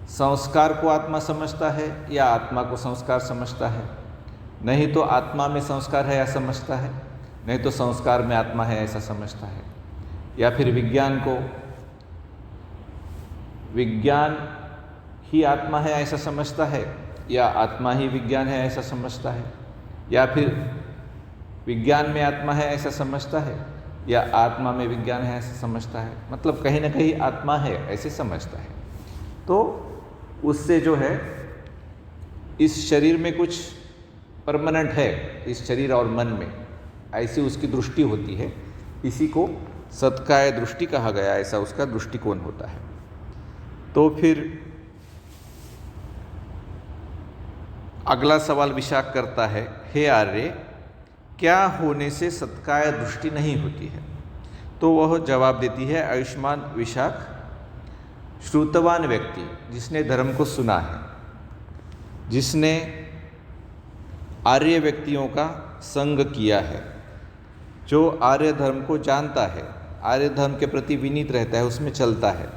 संस्कार को आत्मा समझता है या आत्मा को संस्कार समझता है, नहीं तो आत्मा में संस्कार है ऐसा समझता है, नहीं तो संस्कार में आत्मा है ऐसा समझता है। या फिर विज्ञान को विज्ञान ही आत्मा है ऐसा समझता है या आत्मा ही विज्ञान है ऐसा समझता है, या फिर विज्ञान में आत्मा है ऐसा समझता है या आत्मा में विज्ञान है ऐसा समझता है। मतलब कहीं ना कहीं आत्मा है ऐसे समझता है। तो उससे जो है इस शरीर में कुछ परमानेंट है, इस शरीर और मन में, ऐसी उसकी दृष्टि होती है। इसी को सत्काय दृष्टि कहा गया, ऐसा उसका दृष्टिकोण होता है। तो फिर अगला सवाल विशाख करता है, हे आर्य, क्या होने से सत्काय दृष्टि नहीं होती है? तो वह जवाब देती है, आयुष्मान विशाख, श्रुतवान व्यक्ति जिसने धर्म को सुना है, जिसने आर्य व्यक्तियों का संग किया है, जो आर्य धर्म को जानता है, आर्य धर्म के प्रति विनीत रहता है, उसमें चलता है,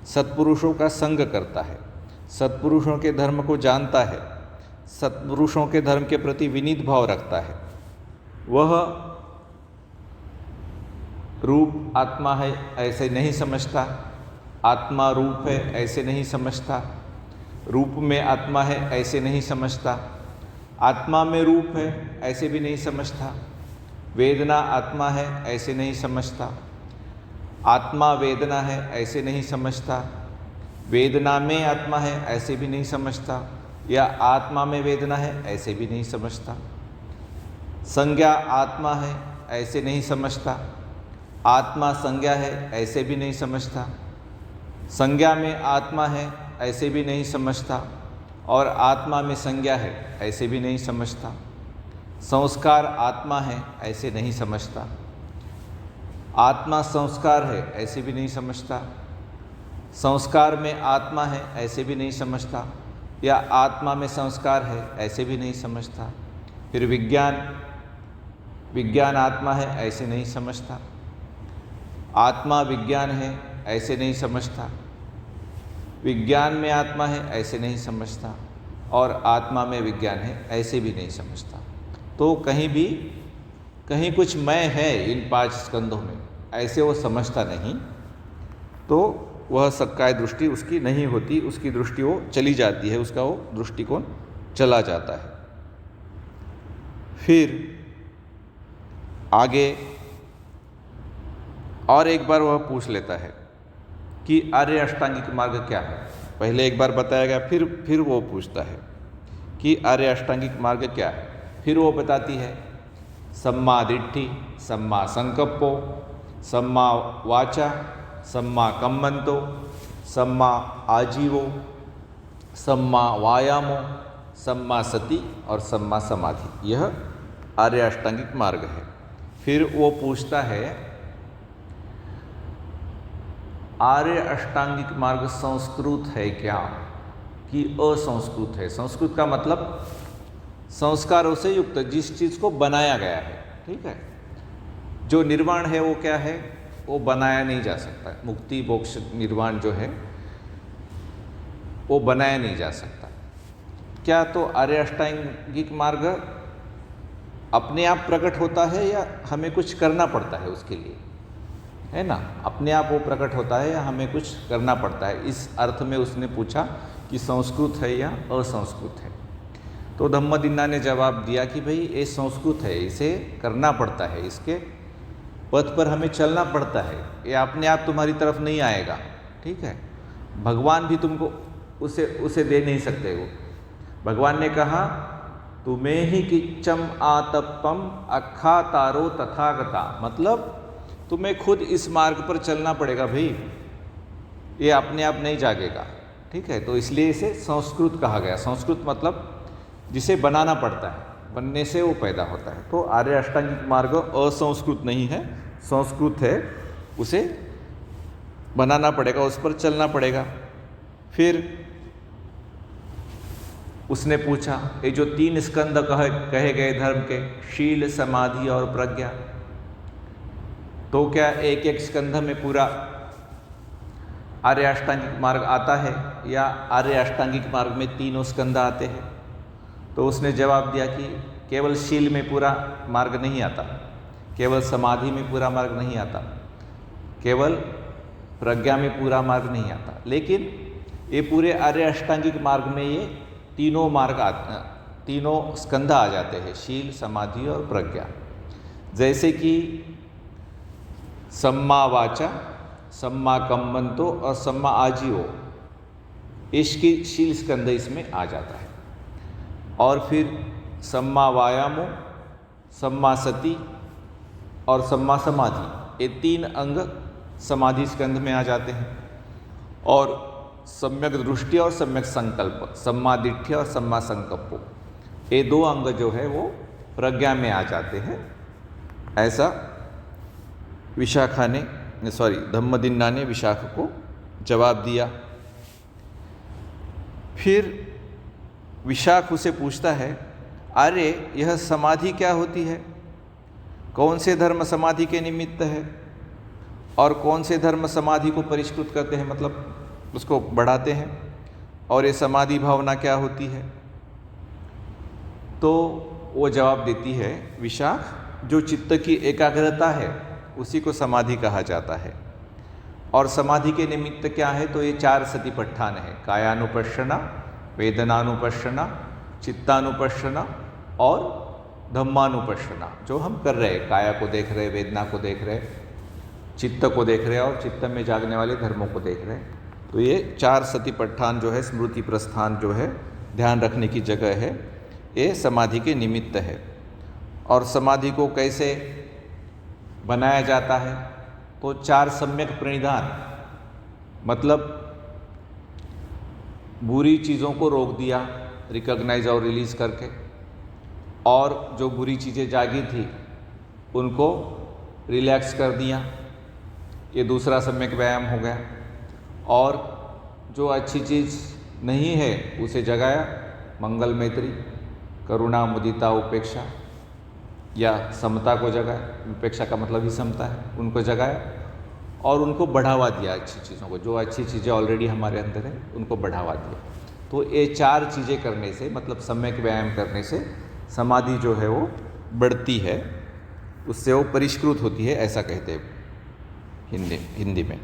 सत्पुरुषों का संग करता है, सत्पुरुषों के धर्म को जानता है, सत्पुरुषों के धर्म के प्रति विनीत भाव रखता है, वह रूप आत्मा है ऐसे नहीं समझता, आत्मा रूप है ऐसे नहीं समझता, रूप में आत्मा है ऐसे नहीं समझता, आत्मा में रूप है ऐसे भी नहीं समझता, वेदना आत्मा है ऐसे नहीं समझता, आत्मा वेदना है ऐसे नहीं समझता, वेदना में आत्मा है ऐसे भी नहीं समझता, या आत्मा में वेदना है ऐसे भी नहीं समझता, संज्ञा आत्मा है ऐसे नहीं समझता, आत्मा संज्ञा है ऐसे भी नहीं समझता, संज्ञा में आत्मा है ऐसे भी नहीं समझता, और आत्मा में संज्ञा है ऐसे भी नहीं समझता, संस्कार आत्मा है ऐसे नहीं समझता, आत्मा संस्कार है ऐसे भी नहीं समझता, संस्कार में आत्मा है ऐसे भी नहीं समझता, या आत्मा में संस्कार है ऐसे भी नहीं समझता। फिर विज्ञान आत्मा है ऐसे नहीं समझता, आत्मा विज्ञान है ऐसे नहीं समझता, विज्ञान में आत्मा है ऐसे नहीं समझता, और आत्मा में विज्ञान है ऐसे भी नहीं समझता। तो कहीं कुछ मैं है इन 5 स्कंधों में, ऐसे वो समझता नहीं, तो वह सत्काय दृष्टि उसकी नहीं होती, उसकी दृष्टि वो चली जाती है, उसका वो दृष्टिकोण चला जाता है। फिर आगे और एक बार वह पूछ लेता है कि आर्य अष्टांगिक मार्ग क्या है। पहले एक बार बताया गया, फिर वो पूछता है कि आर्य अष्टांगिक मार्ग क्या है। फिर वो बताती है, सम्मा दिट्ठि, सम्मा संकप्पो, सम्मा वाचा, सम्मा कम्मंतो, सम्मा आजीवो, सम्मा वायामो, सम्मा सति और सम्मा समाधि। यह आर्य अष्टांगिक मार्ग है। फिर वो पूछता है, आर्य अष्टांगिक मार्ग संस्कृत है क्या कि असंस्कृत है? संस्कृत का मतलब संस्कारों से युक्त, जिस चीज़ को बनाया गया है। ठीक है, जो निर्वाण है वो क्या है? वो बनाया नहीं जा सकता। मुक्ति मोक्ष निर्वाण जो है वो बनाया नहीं जा सकता। क्या तो आर्य अष्टांगिक मार्ग अपने आप प्रकट होता है या हमें कुछ करना पड़ता है उसके लिए? है ना, अपने आप वो प्रकट होता है या हमें कुछ करना पड़ता है? इस अर्थ में उसने पूछा कि संस्कृत है या असंस्कृत है। तो धम्मदिन्ना ने जवाब दिया कि भाई ये संस्कृत है, इसे करना पड़ता है, इसके पथ पर हमें चलना पड़ता है, ये अपने आप तुम्हारी तरफ नहीं आएगा। ठीक है, भगवान भी तुमको उसे दे नहीं सकते। वो भगवान ने कहा, तुम्हें ही किच्चम आतप्पम अखा तारो तथागता, मतलब तुम्हें खुद इस मार्ग पर चलना पड़ेगा भाई, ये अपने आप नहीं जागेगा। ठीक है, तो इसलिए इसे संस्कृत कहा गया। संस्कृत मतलब जिसे बनाना पड़ता है, बनने से वो पैदा होता है। तो आर्य अष्टांगिक मार्ग असंस्कृत नहीं है, संस्कृत है, उसे बनाना पड़ेगा, उस पर चलना पड़ेगा। फिर उसने पूछा, ये जो 3 स्कंद कहे गए धर्म के, शील, समाधि और प्रज्ञा, तो क्या एक एक स्कंध में पूरा आर्य अष्टांगिक मार्ग आता है या आर्य अष्टांगिक मार्ग में तीनों स्कंध आते हैं? तो उसने जवाब दिया कि केवल शील में पूरा मार्ग नहीं आता, केवल समाधि में पूरा मार्ग नहीं आता, केवल प्रज्ञा में पूरा मार्ग नहीं आता, लेकिन ये पूरे आर्य अष्टांगिक मार्ग में ये तीनों स्कंध आ जाते हैं, शील, समाधि और प्रज्ञा। जैसे कि सम्मा वाचा, सम्मा कम्मंतो और सम्मा आजीवो, इसकी शील स्कंध इसमें आ जाता है। और फिर सम्मा वायामो, सम्मा सति और सम्मा समाधि, ये तीन अंग समाधि स्कंध में आ जाते हैं। और सम्यक दृष्टि और सम्यक संकल्प, सम्मा दिट्ठि और सम्मा संकल्पो, ये दो अंग जो है वो प्रज्ञा में आ जाते हैं। ऐसा धम्मदिन्ना ने विशाख को जवाब दिया। फिर विशाख उसे पूछता है, अरे यह समाधि क्या होती है? कौन से धर्म समाधि के निमित्त है और कौन से धर्म समाधि को परिष्कृत करते हैं, मतलब उसको बढ़ाते हैं? और ये समाधि भावना क्या होती है? तो वो जवाब देती है विशाख, जो चित्त की एकाग्रता है उसी को समाधि कहा जाता है। और समाधि के निमित्त क्या है? तो ये 4 सतिपट्ठान है, कायानुपश्यना, वेदनानुपश्यना, चित्तानुपश्यना और धम्मानुपश्यना। जो हम कर रहे हैं, काया को देख रहे, वेदना को देख रहे, चित्त को देख रहे और चित्त में जागने वाले धर्मों को देख रहे। तो ये 4 सतिपट्ठान जो है, स्मृति प्रस्थान जो है, ध्यान रखने की जगह है, ये समाधि के निमित्त है। और समाधि को कैसे बनाया जाता है? तो 4 सम्यक प्रणिधान, मतलब बुरी चीज़ों को रोक दिया, रिकॉग्नाइज और रिलीज़ करके, और जो बुरी चीज़ें जागी थी उनको रिलैक्स कर दिया, ये दूसरा सम्यक व्यायाम हो गया। और जो अच्छी चीज़ नहीं है उसे जगाया, मंगल मैत्री, करुणा, मुदिता, उपेक्षा या समता को जगाया, उपेक्षा का मतलब ही समता है, उनको जगाया और उनको बढ़ावा दिया, अच्छी चीज़ों को, जो अच्छी चीज़ें ऑलरेडी हमारे अंदर है उनको बढ़ावा दिया। तो ये 4 चीज़ें करने से, मतलब सम्यक व्यायाम करने से समाधि जो है वो बढ़ती है, उससे वो परिष्कृत होती है, ऐसा कहते हैं हिंदी में।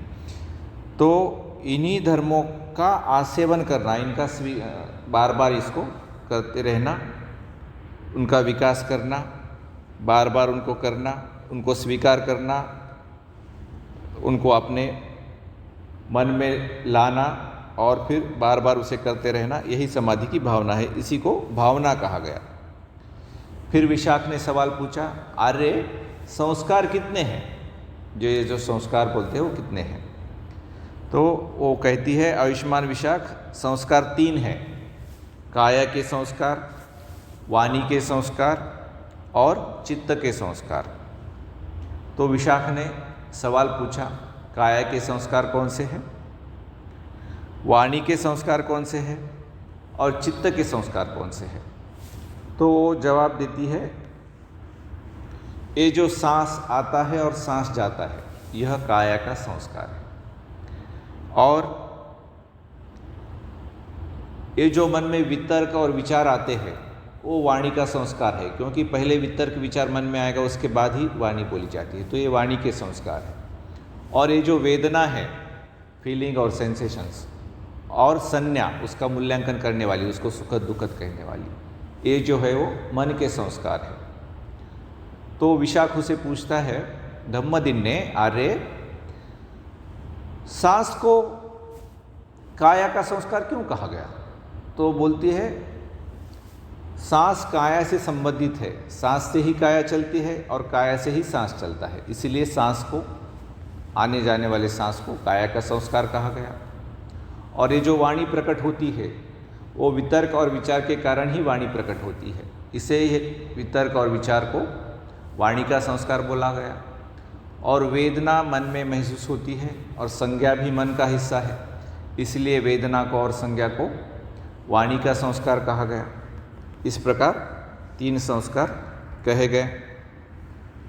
तो इन्हीं धर्मों का आसेवन करना, इनका बार बार इसको करते रहना, उनका विकास करना, बार बार उनको करना, उनको स्वीकार करना, उनको अपने मन में लाना और फिर बार बार उसे करते रहना, यही समाधि की भावना है। इसी को भावना कहा गया। फिर विशाख ने सवाल पूछा, अरे संस्कार कितने हैं? जो संस्कार बोलते हैं वो कितने हैं? तो वो कहती है आयुष्मान विशाख, संस्कार 3 हैं, काया के संस्कार, वाणी के संस्कार और चित्त के संस्कार। तो विशाख ने सवाल पूछा, काया के संस्कार कौन से हैं, वाणी के संस्कार कौन से हैं और चित्त के संस्कार कौन से हैं? तो वो जवाब देती है, ये जो सांस आता है और सांस जाता है यह काया का संस्कार है, और ये जो मन में वितर्क और विचार आते हैं वो वाणी का संस्कार है, क्योंकि पहले वितर्क विचार मन में आएगा उसके बाद ही वाणी बोली जाती है, तो ये वाणी के संस्कार है। और ये जो वेदना है, फीलिंग और सेंसेशंस, और संज्ञा, उसका मूल्यांकन करने वाली, उसको सुखद दुखद कहने वाली, ये जो है वो मन के संस्कार है। तो विशाख उसे पूछता है धम्मदिन्ने, अरे सांस को काया का संस्कार क्यों कहा गया? तो बोलती है, सांस काया से संबंधित है, सांस से ही काया चलती है और काया से ही सांस चलता है, इसीलिए सांस को, आने जाने वाले सांस को काया का संस्कार कहा गया। और ये जो वाणी प्रकट होती है वो वितर्क और विचार के कारण ही वाणी प्रकट होती है, इसे वितर्क और विचार को वाणी का संस्कार बोला गया। और वेदना मन में महसूस होती है और संज्ञा भी मन का हिस्सा है, इसलिए वेदना को और संज्ञा को वाणी का संस्कार कहा गया। इस प्रकार 3 संस्कार कहे गए।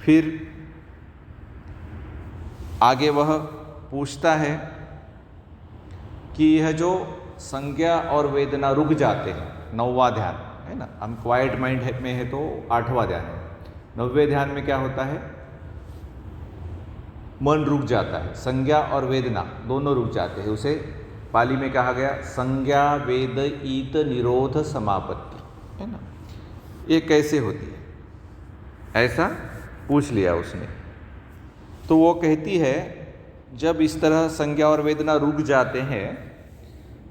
फिर आगे वह पूछता है कि यह जो संज्ञा और वेदना रुक जाते हैं, 9वां ध्यान है ना, हम क्वाइट माइंड में है तो 8वां ध्यान है। 9वें ध्यान में क्या होता है, मन रुक जाता है, संज्ञा और वेदना दोनों रुक जाते हैं। उसे पाली में कहा गया संज्ञा वेद ईत निरोध समापत्ति, है ना। ये कैसे होती है, ऐसा पूछ लिया उसने। तो वो कहती है जब इस तरह संज्ञा और वेदना रुक जाते हैं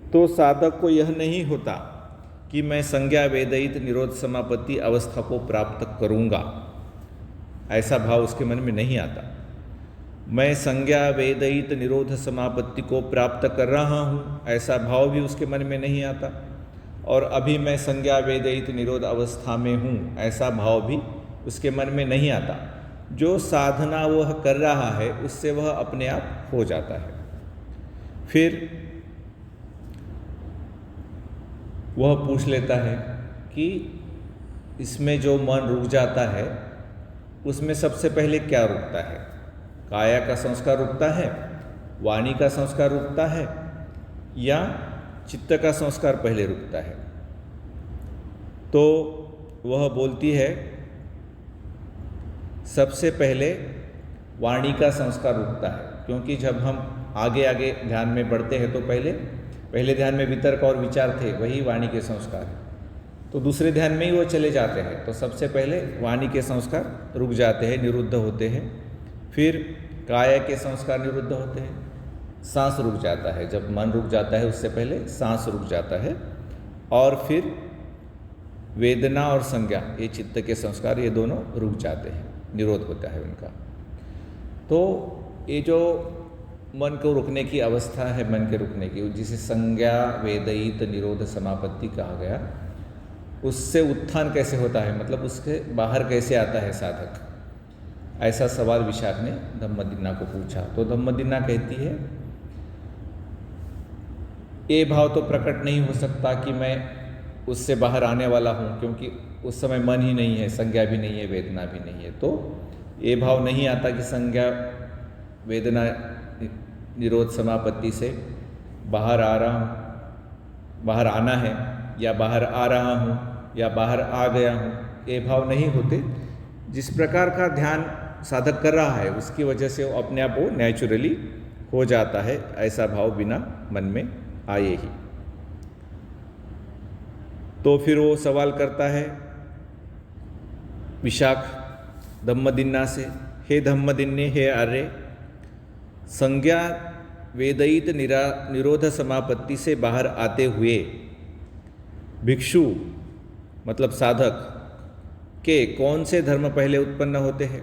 तो साधक को यह नहीं होता कि मैं संज्ञा वेदित निरोध समापत्ति अवस्था को प्राप्त करूँगा, ऐसा भाव उसके मन में नहीं आता। मैं संज्ञा वेदित निरोध समापत्ति को प्राप्त कर रहा हूँ, ऐसा भाव भी उसके मन में नहीं आता। और अभी मैं संज्ञा वेदित निरोध अवस्था में हूँ, ऐसा भाव भी उसके मन में नहीं आता। जो साधना वह कर रहा है उससे वह अपने आप हो जाता है। फिर वह पूछ लेता है कि इसमें जो मन रुक जाता है उसमें सबसे पहले क्या रुकता है, काया का संस्कार रुकता है, वाणी का संस्कार रुकता है, या चित्त का संस्कार पहले रुकता है। तो वह बोलती है सबसे पहले वाणी का संस्कार रुकता है, क्योंकि जब हम आगे आगे ध्यान में बढ़ते हैं तो पहले ध्यान में वितर्क और विचार थे, वही वाणी के संस्कार है। तो दूसरे ध्यान में ही वो चले जाते हैं, तो सबसे पहले वाणी के संस्कार रुक जाते हैं, निरुद्ध होते हैं। फिर काया के संस्कार निरुद्ध होते हैं, सांस रुक जाता है, जब मन रुक जाता है उससे पहले सांस रुक जाता है। और फिर वेदना और संज्ञा, ये चित्त के संस्कार, ये दोनों रुक जाते हैं, निरोध होता है उनका। तो ये जो मन को रुकने की अवस्था है, मन के रुकने की, जिसे संज्ञा वेदित निरोध समापत्ति कहा गया, उससे उत्थान कैसे होता है, मतलब उसके बाहर कैसे आता है साधक, ऐसा सवाल विशाख ने धम्मदिन्ना को पूछा। तो धम्मदिन्ना कहती है ये भाव तो प्रकट नहीं हो सकता कि मैं उससे बाहर आने वाला हूँ, क्योंकि उस समय मन ही नहीं है, संज्ञा भी नहीं है, वेदना भी नहीं है। तो ये भाव नहीं आता कि संज्ञा वेदना निरोध समापत्ति से बाहर आ रहा हूँ, बाहर आना है, या बाहर आ रहा हूँ, या बाहर आ गया हूँ, ये भाव नहीं होते। जिस प्रकार का ध्यान साधक कर रहा है उसकी वजह से वो अपने आप वो नेचुरली हो जाता है, ऐसा भाव बिना मन में आए ही। तो फिर वो सवाल करता है विशाख धम्मदिन्ना से, हे धम्मदिन्ने, हे आर्य, संज्ञा वेदित निरोध समापत्ति से बाहर आते हुए भिक्षु मतलब साधक के कौन से धर्म पहले उत्पन्न होते हैं?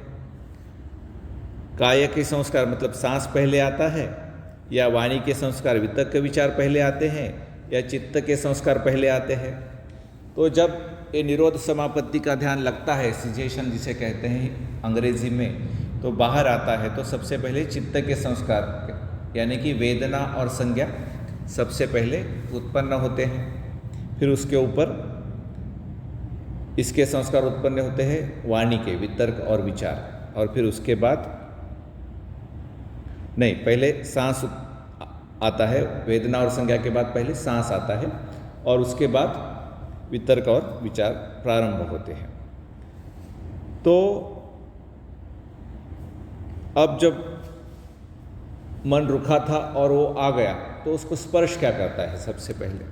काय के संस्कार मतलब सांस पहले आता है, या वाणी के संस्कार वितर्क विचार पहले आते हैं, या चित्त के संस्कार पहले आते हैं? तो जब ये निरोध समापत्ति का ध्यान लगता है, सिजेशन जिसे कहते हैं अंग्रेजी में, तो बाहर आता है तो सबसे पहले चित्त के संस्कार यानी कि वेदना और संज्ञा सबसे पहले उत्पन्न होते हैं। फिर उसके ऊपर इसके संस्कार उत्पन्न होते हैं वाणी के, वितर्क और विचार। और फिर उसके बाद नहीं, पहले सांस आता है, वेदना और संज्ञा के बाद पहले सांस आता है, और उसके बाद वितर्क और विचार प्रारंभ होते हैं। तो अब जब मन रुका था और वो आ गया, तो उसको स्पर्श क्या करता है? सबसे पहले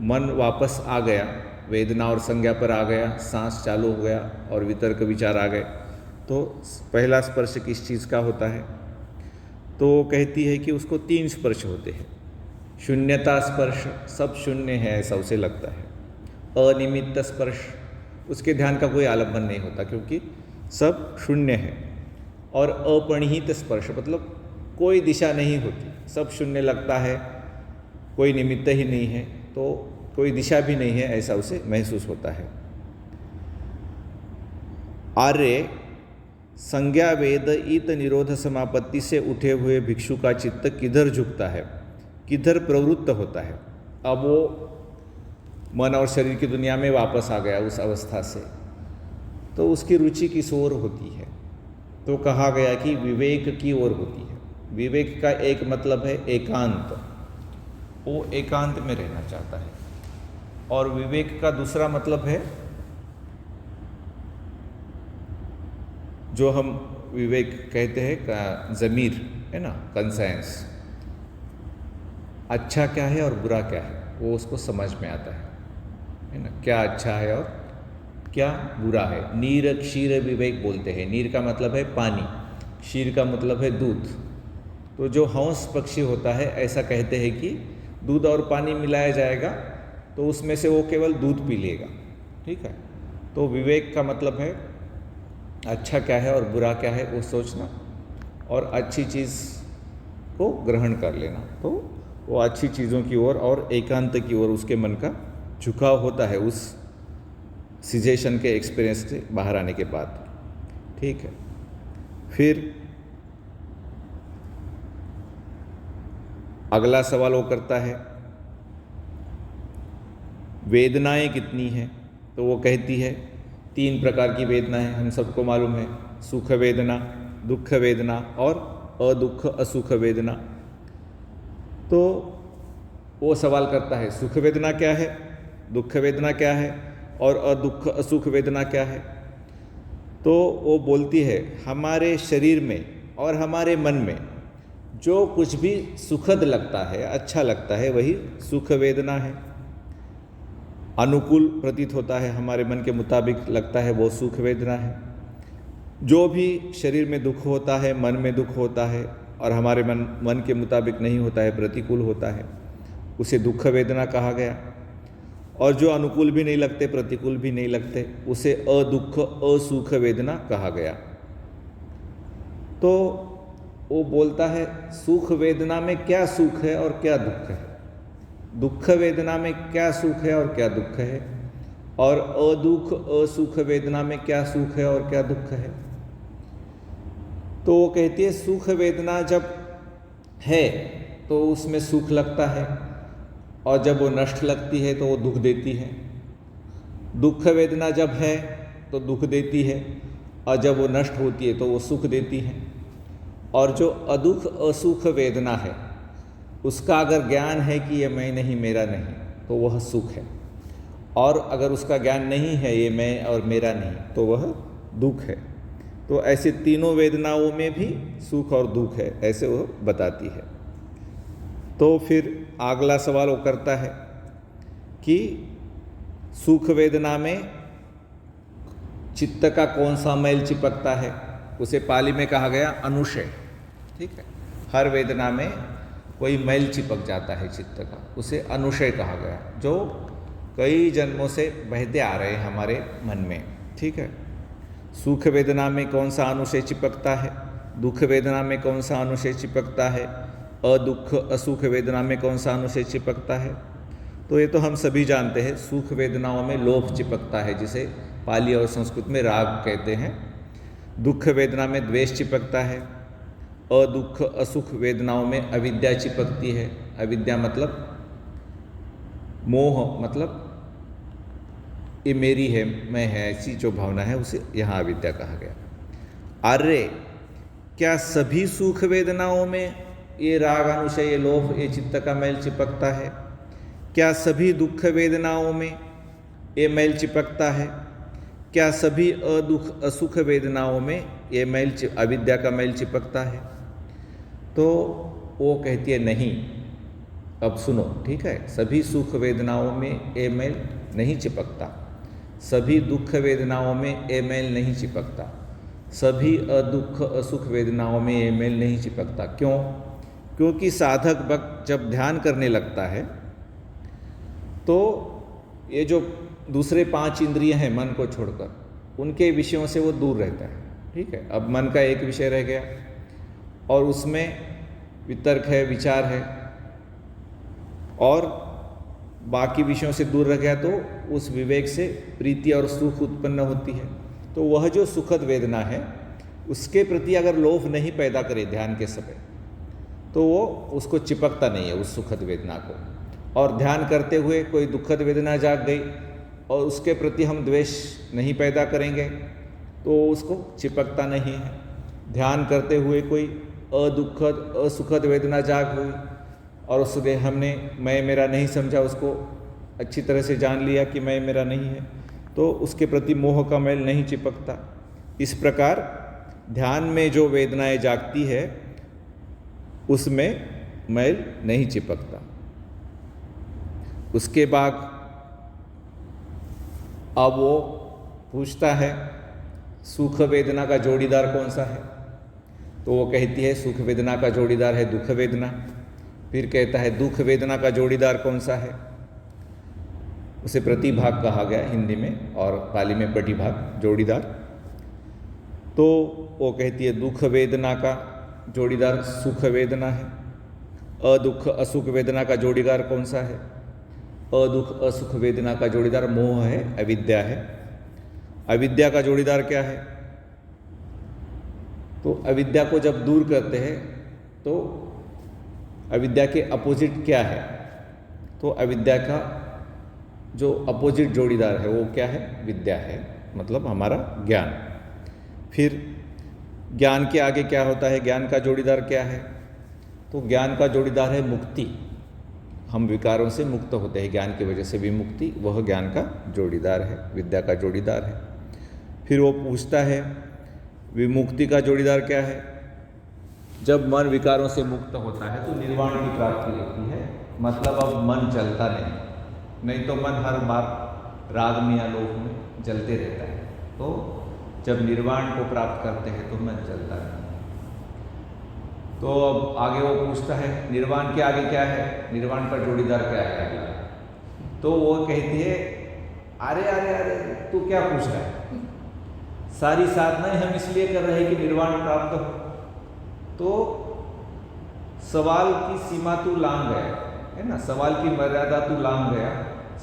मन वापस आ गया, वेदना और संज्ञा पर आ गया, सांस चालू हो गया और वितर्क विचार आ गए, तो पहला स्पर्श किस चीज़ का होता है? तो कहती है कि उसको 3 स्पर्श होते हैं। शून्यता स्पर्श, सब शून्य है ऐसा उसे लगता है। अनिमित्त स्पर्श, उसके ध्यान का कोई आलंबन नहीं होता क्योंकि सब शून्य है। और अपणिहित स्पर्श मतलब कोई दिशा नहीं होती, सब शून्य लगता है, कोई निमित्त ही नहीं है, तो कोई दिशा भी नहीं है ऐसा उसे महसूस होता है। आर्य, संज्ञा वेद ईत निरोध समापत्ति से उठे हुए भिक्षु का चित्त किधर झुकता है, किधर प्रवृत्त होता है? अब वो मन और शरीर की दुनिया में वापस आ गया उस अवस्था से, तो उसकी रुचि किस ओर होती है? तो कहा गया कि विवेक की ओर होती है। विवेक का एक मतलब है एकांत, वो एकांत में रहना चाहता है। और विवेक का दूसरा मतलब है जो हम विवेक कहते हैं ज़मीर, है ना, कंसाइंस। अच्छा क्या है और बुरा क्या है वो उसको समझ में आता है ना, क्या अच्छा है और क्या बुरा है। नीर क्षीर विवेक बोलते हैं। नीर का मतलब है पानी, क्षीर का मतलब है दूध। तो जो हंस पक्षी होता है ऐसा कहते हैं कि दूध और पानी मिलाया जाएगा तो उसमें से वो केवल दूध पी लेगा, ठीक है। तो विवेक का मतलब है अच्छा क्या है और बुरा क्या है वो सोचना और अच्छी चीज़ को ग्रहण कर लेना। तो वो अच्छी चीज़ों की ओर और एकांत की ओर उसके मन का झुकाव होता है उस सिजेशन के एक्सपीरियंस से बाहर आने के बाद, ठीक है। फिर अगला सवाल वो करता है वेदनाएं कितनी हैं, तो वो कहती है 3 प्रकार की वेदनाएं हम सबको मालूम है, सुख वेदना, दुख वेदना और अदुख असुख वेदना। तो वो सवाल करता है सुख वेदना क्या है, दुख वेदना क्या है और अदुख असुख वेदना क्या है। तो वो बोलती है हमारे शरीर में और हमारे मन में जो कुछ भी सुखद लगता है, अच्छा लगता है, वही सुख वेदना है। अनुकूल प्रतीत होता है, हमारे मन के मुताबिक लगता है, वो सुख वेदना है। जो भी शरीर में दुख होता है, मन में दुख होता है और हमारे मन के मुताबिक नहीं होता है, प्रतिकूल होता है, उसे दुख वेदना कहा गया। और जो अनुकूल भी नहीं लगते, प्रतिकूल भी नहीं लगते, उसे अदुख असुख वेदना कहा गया। तो वो बोलता है सुख वेदना में क्या सुख है और क्या दुख है, दुख वेदना में क्या सुख है और क्या दुख है, और अदुख असुख वेदना में क्या सुख है और क्या दुख है। तो वो कहती है सुख वेदना जब है तो उसमें सुख लगता है और जब वो नष्ट लगती है तो वो दुख देती है। दुख वेदना जब है तो दुख देती है और जब वो नष्ट होती है तो वो सुख देती है। और जो अदुख असुख वेदना है उसका अगर ज्ञान है कि ये मैं नहीं, मेरा नहीं, तो वह सुख है। और अगर उसका ज्ञान नहीं है ये मैं और मेरा नहीं, तो वह दुख है। तो ऐसे तीनों वेदनाओं में भी सुख और दुख है, ऐसे वह बताती है। तो फिर अगला सवाल वो करता है कि सुख वेदना में चित्त का कौन सा मैल चिपकता है, उसे पाली में कहा गया अनुशय, ठीक है। हर वेदना में कोई मैल चिपक जाता है चित्त का, उसे अनुशय कहा गया, जो कई जन्मों से बहते आ रहे हैं हमारे मन में, ठीक है। सुख वेदना में कौन सा अनुशय चिपकता है, दुख वेदना में कौन सा अनुशय चिपकता है, अदुख असुख वेदना में कौन सा अनुशय चिपकता है। तो ये तो हम सभी जानते हैं, सुख वेदनाओं में लोभ चिपकता है, जिसे पाली और संस्कृत में राग कहते हैं। दुख वेदना में द्वेष चिपकता है। अदुख असुख वेदनाओं में अविद्या चिपकती है। अविद्या मतलब मोह, मतलब ये मेरी है, मैं है, ऐसी जो भावना है उसे यहाँ अविद्या कहा गया। आर्य, क्या सभी सुख वेदनाओं में ये राग अनुशय, ये लोभ, ये चित्त का मैल चिपकता है? क्या सभी दुख वेदनाओं में ये मैल चिपकता है? क्या सभी अदुख असुख वेदनाओं में ये मैल अविद्या का मैल चिपकता है? तो वो कहती है नहीं। अब सुनो, ठीक है, सभी सुख वेदनाओं में ये मैल नहीं चिपकता, सभी दुख वेदनाओं में ये मैल नहीं चिपकता, सभी अदुख असुख वेदनाओं में ये मैल नहीं चिपकता। क्यों? क्योंकि साधक भक्त जब ध्यान करने लगता है तो ये जो दूसरे 5 इंद्रिय हैं मन को छोड़कर, उनके विषयों से वो दूर रहता है, ठीक है। अब मन का एक विषय रह गया और उसमें वितर्क है, विचार है, और बाकी विषयों से दूर रह गया तो उस विवेक से प्रीति और सुख उत्पन्न होती है। तो वह जो सुखद वेदना है उसके प्रति अगर लोभ नहीं पैदा करे ध्यान के समय, तो वो उसको चिपकता नहीं है उस सुखद वेदना को। और ध्यान करते हुए कोई दुखद वेदना जाग गई और उसके प्रति हम द्वेष नहीं पैदा करेंगे तो उसको चिपकता नहीं है। ध्यान करते हुए कोई अदुखद असुखद वेदना जाग हुई और उसने हमने मैं मेरा नहीं समझा, उसको अच्छी तरह से जान लिया कि मैं मेरा नहीं है, तो उसके प्रति मोह का मैल नहीं चिपकता। इस प्रकार ध्यान में जो वेदनाएं जागती है उसमें मैल नहीं चिपकता। उसके बाद अब वो पूछता है सुख वेदना का जोड़ीदार कौन सा है, तो वो कहती है सुख वेदना का जोड़ीदार है दुख वेदना। फिर कहता है दुख वेदना का जोड़ीदार कौन सा है, उसे प्रतिभाग कहा गया हिंदी में और पाली में प्रतिभाग जोड़ीदार। तो वो कहती है दुख वेदना का जोड़ीदार सुख वेदना है। अदुख असुख वेदना का जोड़ीदार कौन सा है, अदुख असुख वेदना का जोड़ीदार मोह है, अविद्या है। अविद्या का जोड़ीदार क्या है, तो अविद्या को जब दूर करते हैं तो अविद्या के अपोजिट क्या है, तो अविद्या का जो अपोजिट जोड़ीदार है वो क्या है, विद्या है, मतलब हमारा ज्ञान। फिर ज्ञान के आगे क्या होता है, ज्ञान का जोड़ीदार क्या है, तो ज्ञान का जोड़ीदार है मुक्ति। हम विकारों से मुक्त होते हैं, ज्ञान की वजह से विमुक्ति, वह ज्ञान का जोड़ीदार है, विद्या का जोड़ीदार है। फिर वो पूछता है विमुक्ति का जोड़ीदार क्या है, जब मन विकारों से मुक्त होता है तो निर्वाण की प्राप्ति होती है, मतलब अब मन जलता नहीं तो मन हर बार राग में या लोभ में जलते रहता है। तो जब निर्वाण को प्राप्त करते हैं तो मन जलता नहीं। तो अब आगे वो पूछता है निर्वाण के आगे क्या है, निर्वाण का जोड़ीदार क्या है आगे, तो वो कहती है अरे अरे अरे तू क्या पूछ रहा है, सारी साधनाएं हम इसलिए कर रहे हैं कि निर्वाण प्राप्त हो, तो सवाल की सीमा तू लांघ गया है ना, सवाल की मर्यादा तू लांघ गया,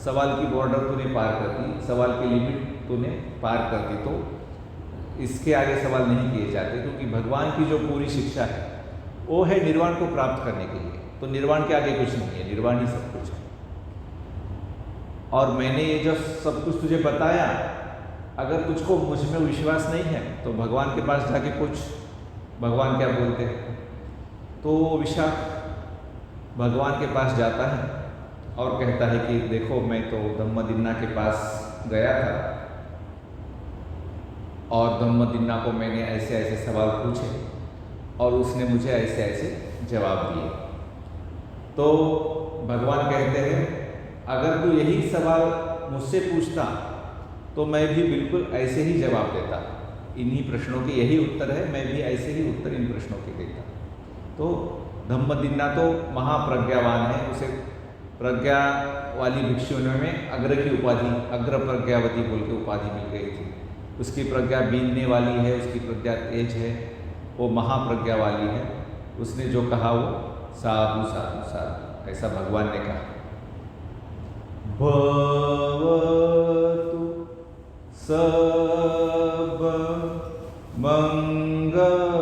सवाल की बॉर्डर तूने पार कर दी, सवाल की लिमिट तूने पार कर दी। तो इसके आगे सवाल नहीं किए जाते, क्योंकि भगवान की जो पूरी शिक्षा है वो है निर्वाण को प्राप्त करने के लिए। तो निर्वाण के आगे कुछ नहीं है, निर्वाण ही सब कुछ है। और मैंने ये जो सब कुछ तुझे बताया, अगर तुझको मुझ में विश्वास नहीं है तो भगवान के पास जाके पूछ, भगवान क्या बोलते हैं। तो विशाख भगवान के पास जाता है और कहता है कि देखो मैं तो धम्मदिन्ना के पास गया था और धम्मदिन्ना को मैंने ऐसे ऐसे सवाल पूछे और उसने मुझे ऐसे ऐसे जवाब दिए। तो भगवान कहते हैं अगर तू यही सवाल मुझसे पूछता तो मैं भी बिल्कुल ऐसे ही जवाब देता, इन्हीं प्रश्नों के यही उत्तर है, मैं भी ऐसे ही उत्तर इन प्रश्नों के देता। तो धम्मदिन्ना तो महाप्रज्ञावान है, उसे प्रज्ञा वाली भिक्षुओं में अग्र की उपाधि, अग्र प्रज्ञावती बोल के उपाधि मिल गई थी। उसकी प्रज्ञा बीनने वाली है, उसकी प्रज्ञा तेज है, वो महाप्रज्ञा वाली है। उसने जो कहा वो साधु साधु साधु, ऐसा भगवान ने कहा। भवतु सब मंगलम,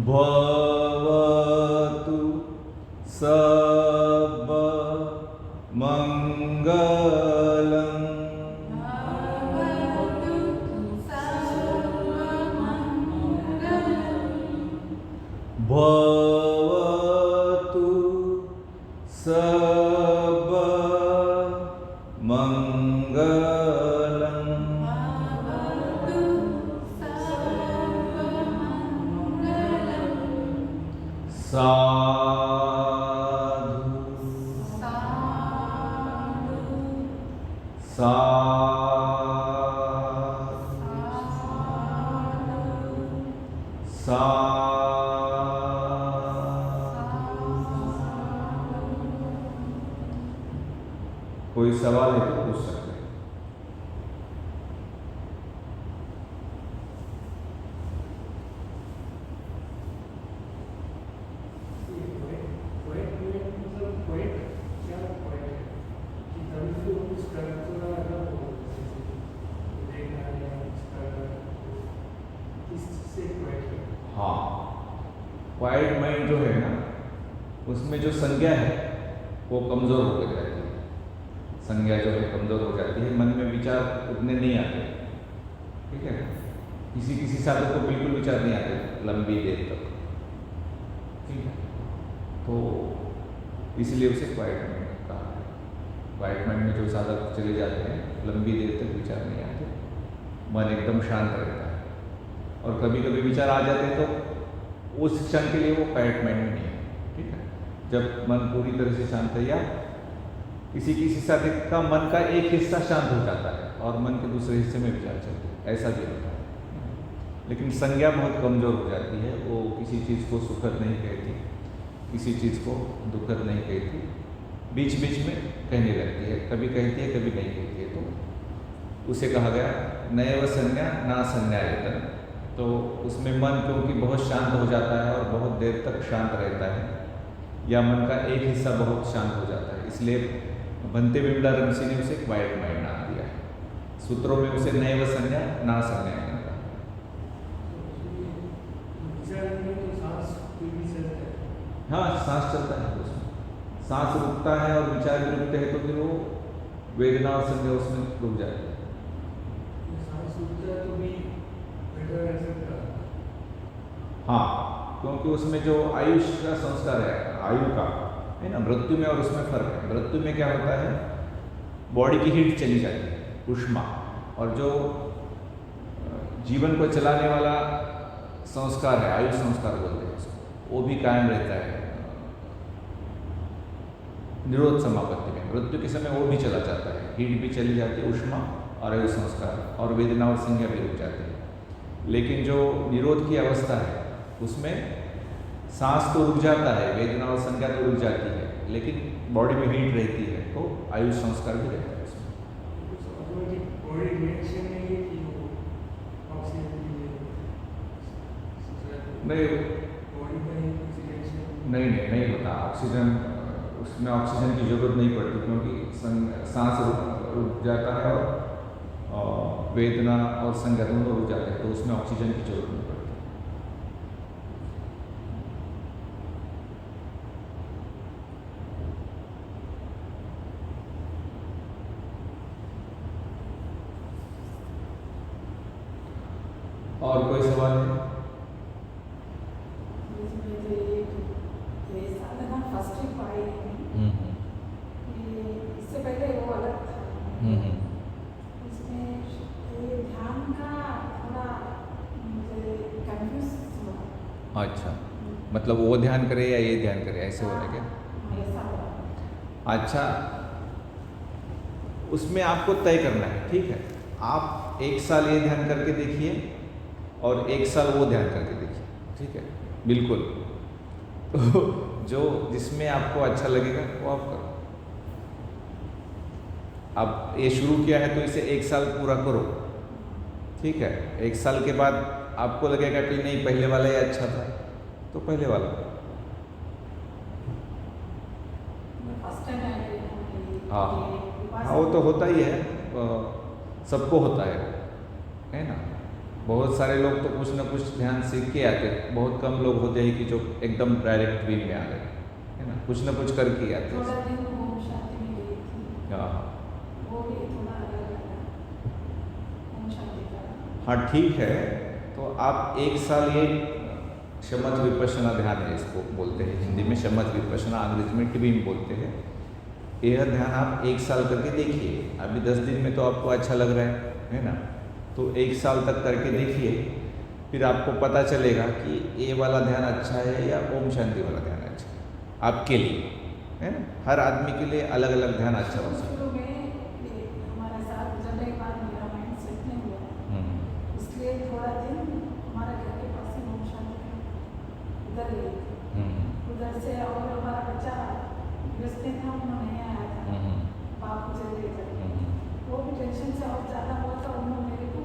भवतु सब मंगलम, भवतु सब मंगलम, साधु साधु साधु। कोई सवाल है तो पूछ सकते हैं। हाँ, क्वाइट माइंड जो है ना, उसमें जो संज्ञा है वो कमजोर होकर जाती है। संज्ञा जो है कमज़ोर हो जाती है, मन में विचार उतने नहीं आते, ठीक है। किसी किसी साधक को बिल्कुल विचार नहीं आते लंबी देर तक, ठीक है। तो इसलिए उसे क्वाइट माइंड कहा है। क्वाइट माइंड में जो साधक चले जाते हैं लंबी देर तक विचार नहीं आते, मन एकदम शांत रहता है। और कभी कभी विचार आ जाते हैं तो उस क्षण के लिए वो क्वाइट माइंड में नहीं है, ठीक है। जब मन पूरी तरह से शांत है या किसी किसी साधक का मन का एक हिस्सा शांत हो जाता है और मन के दूसरे हिस्से में विचार चलते हैं, ऐसा भी होता है। लेकिन संज्ञा बहुत कमज़ोर हो जाती है, वो किसी चीज़ को सुखद नहीं कहती, किसी चीज़ को दुखद नहीं कहती, बीच बीच में कहने लगती है, कभी कहती है कभी नहीं कहती है। तो उसे कहा गया नैव संज्ञा ना संज्ञायतन। तो उसमें मन क्योंकि बहुत शांत हो जाता है और बहुत देर तक शांत रहता है, या मन का एक हिस्सा बहुत शांत हो जाता है, इसलिए भंते बिमला ऋषि ने उसे क्वाइट माइंड नाम दिया है। सूत्रों में उसे नैव संज्ञा ना संज्ञा कहता है। हाँ, सांस चलता है उसमें, सांस रुकता है और विचार भी रुकते हैं, तो फिर वो वेदना और संज्ञा उसमें रुक जाती है। हाँ, क्योंकि उसमें जो आयुष का संस्कार है, आयु का है ना, मृत्यु में और उसमें फर्क है। मृत्यु में क्या होता है, बॉडी की हीट चली जाती है, ऊष्मा, और जो जीवन को चलाने वाला संस्कार है, आयु संस्कार बोलते हैं उसको, वो भी कायम रहता है निरोध समापत्ति में। मृत्यु के समय वो भी चला जाता है, हीट भी चली जाती है, ऊष्मा और आयु संस्कार, और वेदना और संज्ञा भी रुक जाती है। लेकिन जो निरोध की अवस्था है उसमें सांस तो रुक जाता है, वेदना और संज्ञा तो रुक जाती है, लेकिन बॉडी में हीट रहती है, तो आयु संस्कार भी रहता है उसमें। नहीं होता ऑक्सीजन, उसमें ऑक्सीजन की जरूरत नहीं पड़ती, क्योंकि सांस रुक जाता है और वेदना और संज्ञा दोनों रुक जाते हैं, तो उसमें ऑक्सीजन की जरूरत नहीं पड़ती। और कोई सवाल है? इससे पहले वो अलग था, इसमें ये ध्यान का थोड़ा मुझे कंफ्यूज हुआ। अच्छा, मतलब वो ध्यान करे या ये ध्यान करे, ऐसे हो रहा है क्या? अच्छा, उसमें आपको तय करना है, ठीक है। आप 1 साल ये ध्यान करके देखिए और 1 साल वो ध्यान करके देखिए, ठीक है, बिल्कुल। तो जो जिसमें आपको अच्छा लगेगा वो आप करो। अब ये शुरू किया है तो इसे 1 साल पूरा करो, ठीक है। 1 साल के बाद आपको लगेगा कि नहीं पहले वाला ही अच्छा था, तो पहले वाला। हाँ, वो तो होता ही है, सबको होता है ना। बहुत सारे लोग तो कुछ ना कुछ ध्यान सीख के आते हैं, बहुत कम लोग होते हैं कि जो एकदम डायरेक्ट वे में आ गए, है ना, कुछ ना कुछ करके आते हैं। हाँ, ठीक है। तो आप 1 साल ये शमथ विपश्यना ध्यान है, इसको बोलते हैं हिंदी में शमथ विपश्यना, अंग्रेजी में ट्विन बोलते हैं। यह ध्यान आप 1 साल करके देखिए। अभी 10 दिन में तो आपको अच्छा लग रहा है ना, तो 1 साल तक करके देखिए, फिर आपको पता चलेगा कि ये वाला ध्यान अच्छा है या ओम शांति वाला ध्यान अच्छा है आपके लिए, है ना। हर आदमी के लिए अलग अलग ध्यान अच्छा हो सकता है। उधर से और हमारा बच्चा व्यस्त था, उन्होंने नहीं आया था, बापू चले गए, वो भी टेंशन से और ज़्यादा हुआ था। उन्होंने मेरे को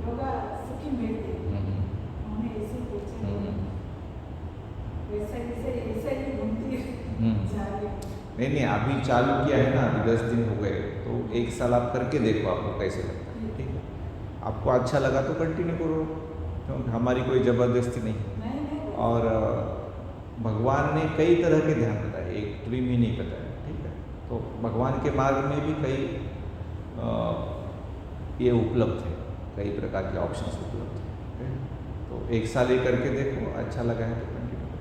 योगा सीखी भेज दी, उन्होंने ऐसे पूछे, ऐसे ही घूमती जा रही। नहीं, अभी चालू किया है ना, अभी 10 दिन हो गए, तो 1 साल आप करके देखो आपको कैसे लगता है, ठीक है। आपको अच्छा लगा तो कंटिन्यू करो, क्योंकि हमारी कोई ज़बरदस्ती नहीं। और भगवान ने कई तरह के ध्यान बताए, एक ट्विन ही नहीं बताया, ठीक है। तो भगवान के मार्ग में भी कई ये उपलब्ध है, कई प्रकार के ऑप्शंस उपलब्ध है। तो एक साल ये करके देखो, अच्छा लगा है तो कंटिन्यू करो।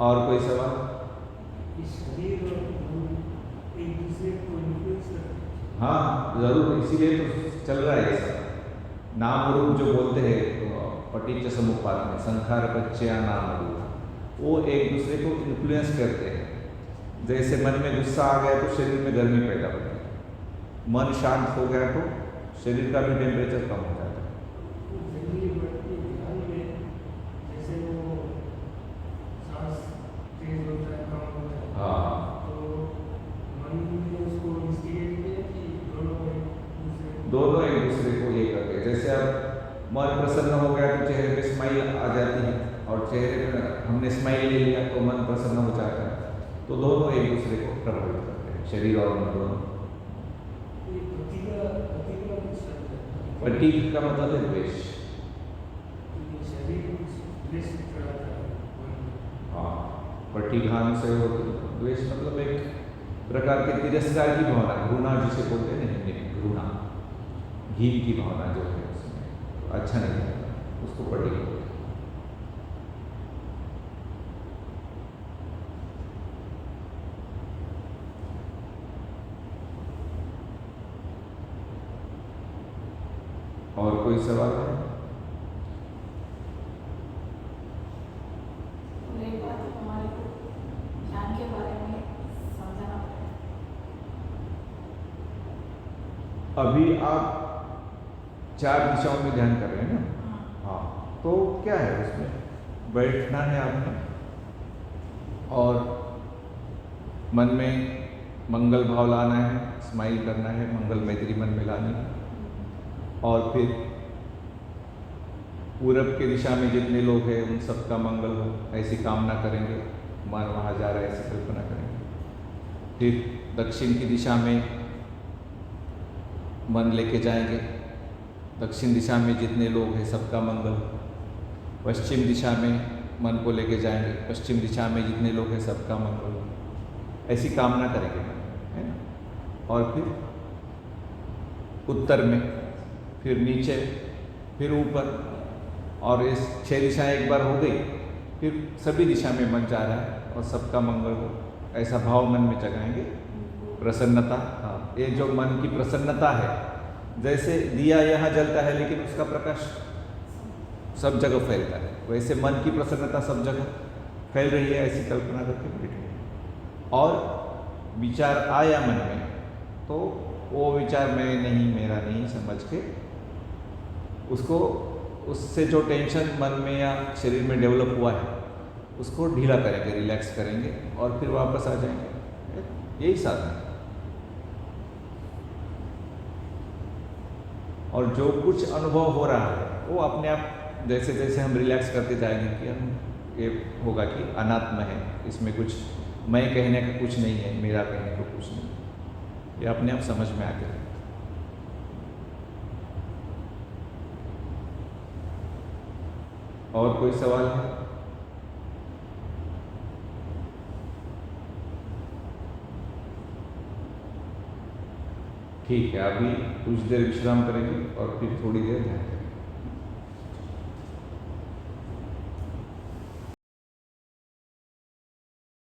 और कोई सवाल? शरीर और मन एक दूसरे को इन्फ्लुएंस करते हैं। हाँ जरूर, इसीलिए तो चल रहा है ये सब। नाम रूप जो बोलते हैं पटीच समुपाद में, संखार पच्चया नाम रूप, वो एक दूसरे को इन्फ्लुएंस करते हैं। जैसे मन में गुस्सा आ गया तो शरीर में गर्मी पैदा होती है, मन शांत हो गया तो शरीर का भी टेम्परेचर कम हो जाता है। जनरली बढ़ती ध्यान में जैसे वो सांस तेज होता है, कम होता है, हाँ, तो मन ने उसको इंस्टिगेट किया कि दोनों एक दूसरे को ये करते हैं। जैसे अब मन प्रसन्न हो गया तो चेहरे पे स्माइल आ जाती है, और चेहरे पे हमने स्माइल ले लिया तो मन प्रसन्न हो जाता है। तो दोनों एक दूसरे को प्रभावित करते हैं, शरीर और मन दोनों। प्रतीक का मतलब है द्वेष। हाँ, प्रतिघान से हो तो द्वेष मतलब एक प्रकार के तिरस्कार की भावना, घृणा जिसे बोलते हैं हिंदी में, घृणा, घी की भावना जो है उसमें अच्छा नहीं लगता, उसको प्रतीक बोलते हैं। और कोई सवाल है? एक बात हमारे को ध्यान के बारे में समझना पड़ेगा। अभी आप 4 दिशाओं में ध्यान कर रहे हैं ना? हाँ, तो क्या है उसमें? बैठना है आपने और मन में मंगल भाव लाना है, स्माइल करना है, मंगल मैत्री मन में लानी है, और फिर पूरब की दिशा में जितने लोग हैं उन सबका मंगल हो ऐसी कामना करेंगे, मन वहाँ जा रहा है ऐसी कल्पना करेंगे। फिर दक्षिण की दिशा में मन लेके जाएंगे, दक्षिण दिशा में जितने लोग हैं सबका मंगल। पश्चिम दिशा में मन को लेके जाएंगे, पश्चिम दिशा में जितने लोग हैं सबका मंगल, ऐसी कामना करेंगे, है ना? और फिर उत्तर में, फिर नीचे, फिर ऊपर, और इस 6 दिशाएं एक बार हो गई, फिर सभी दिशा में मन जा रहा है और सबका मंगल हो, ऐसा भाव मन में जगाएंगे। प्रसन्नता, हाँ, ये जो मन की प्रसन्नता है, जैसे दिया यहाँ जलता है लेकिन उसका प्रकाश सब जगह फैलता है, वैसे मन की प्रसन्नता सब जगह फैल रही है, ऐसी कल्पना करके बैठे। और विचार आया मन में तो वो विचार मैं नहीं, मेरा नहीं समझ के उसको, उससे जो टेंशन मन में या शरीर में डेवलप हुआ है उसको ढीला करेंगे, रिलैक्स करेंगे और फिर वापस आ जाएंगे। यही साधना है। और जो कुछ अनुभव हो रहा है वो अपने आप जैसे जैसे हम रिलैक्स करते जाएंगे कि हम ये होगा कि अनात्म है, इसमें कुछ मैं कहने का कुछ नहीं है, मेरा कहने को कुछ नहीं है, ये अपने आप समझ में आते रहेगा। और कोई सवाल है? ठीक है, अभी कुछ देर विश्राम करेंगे और फिर थोड़ी देर ध्यान करेंगे।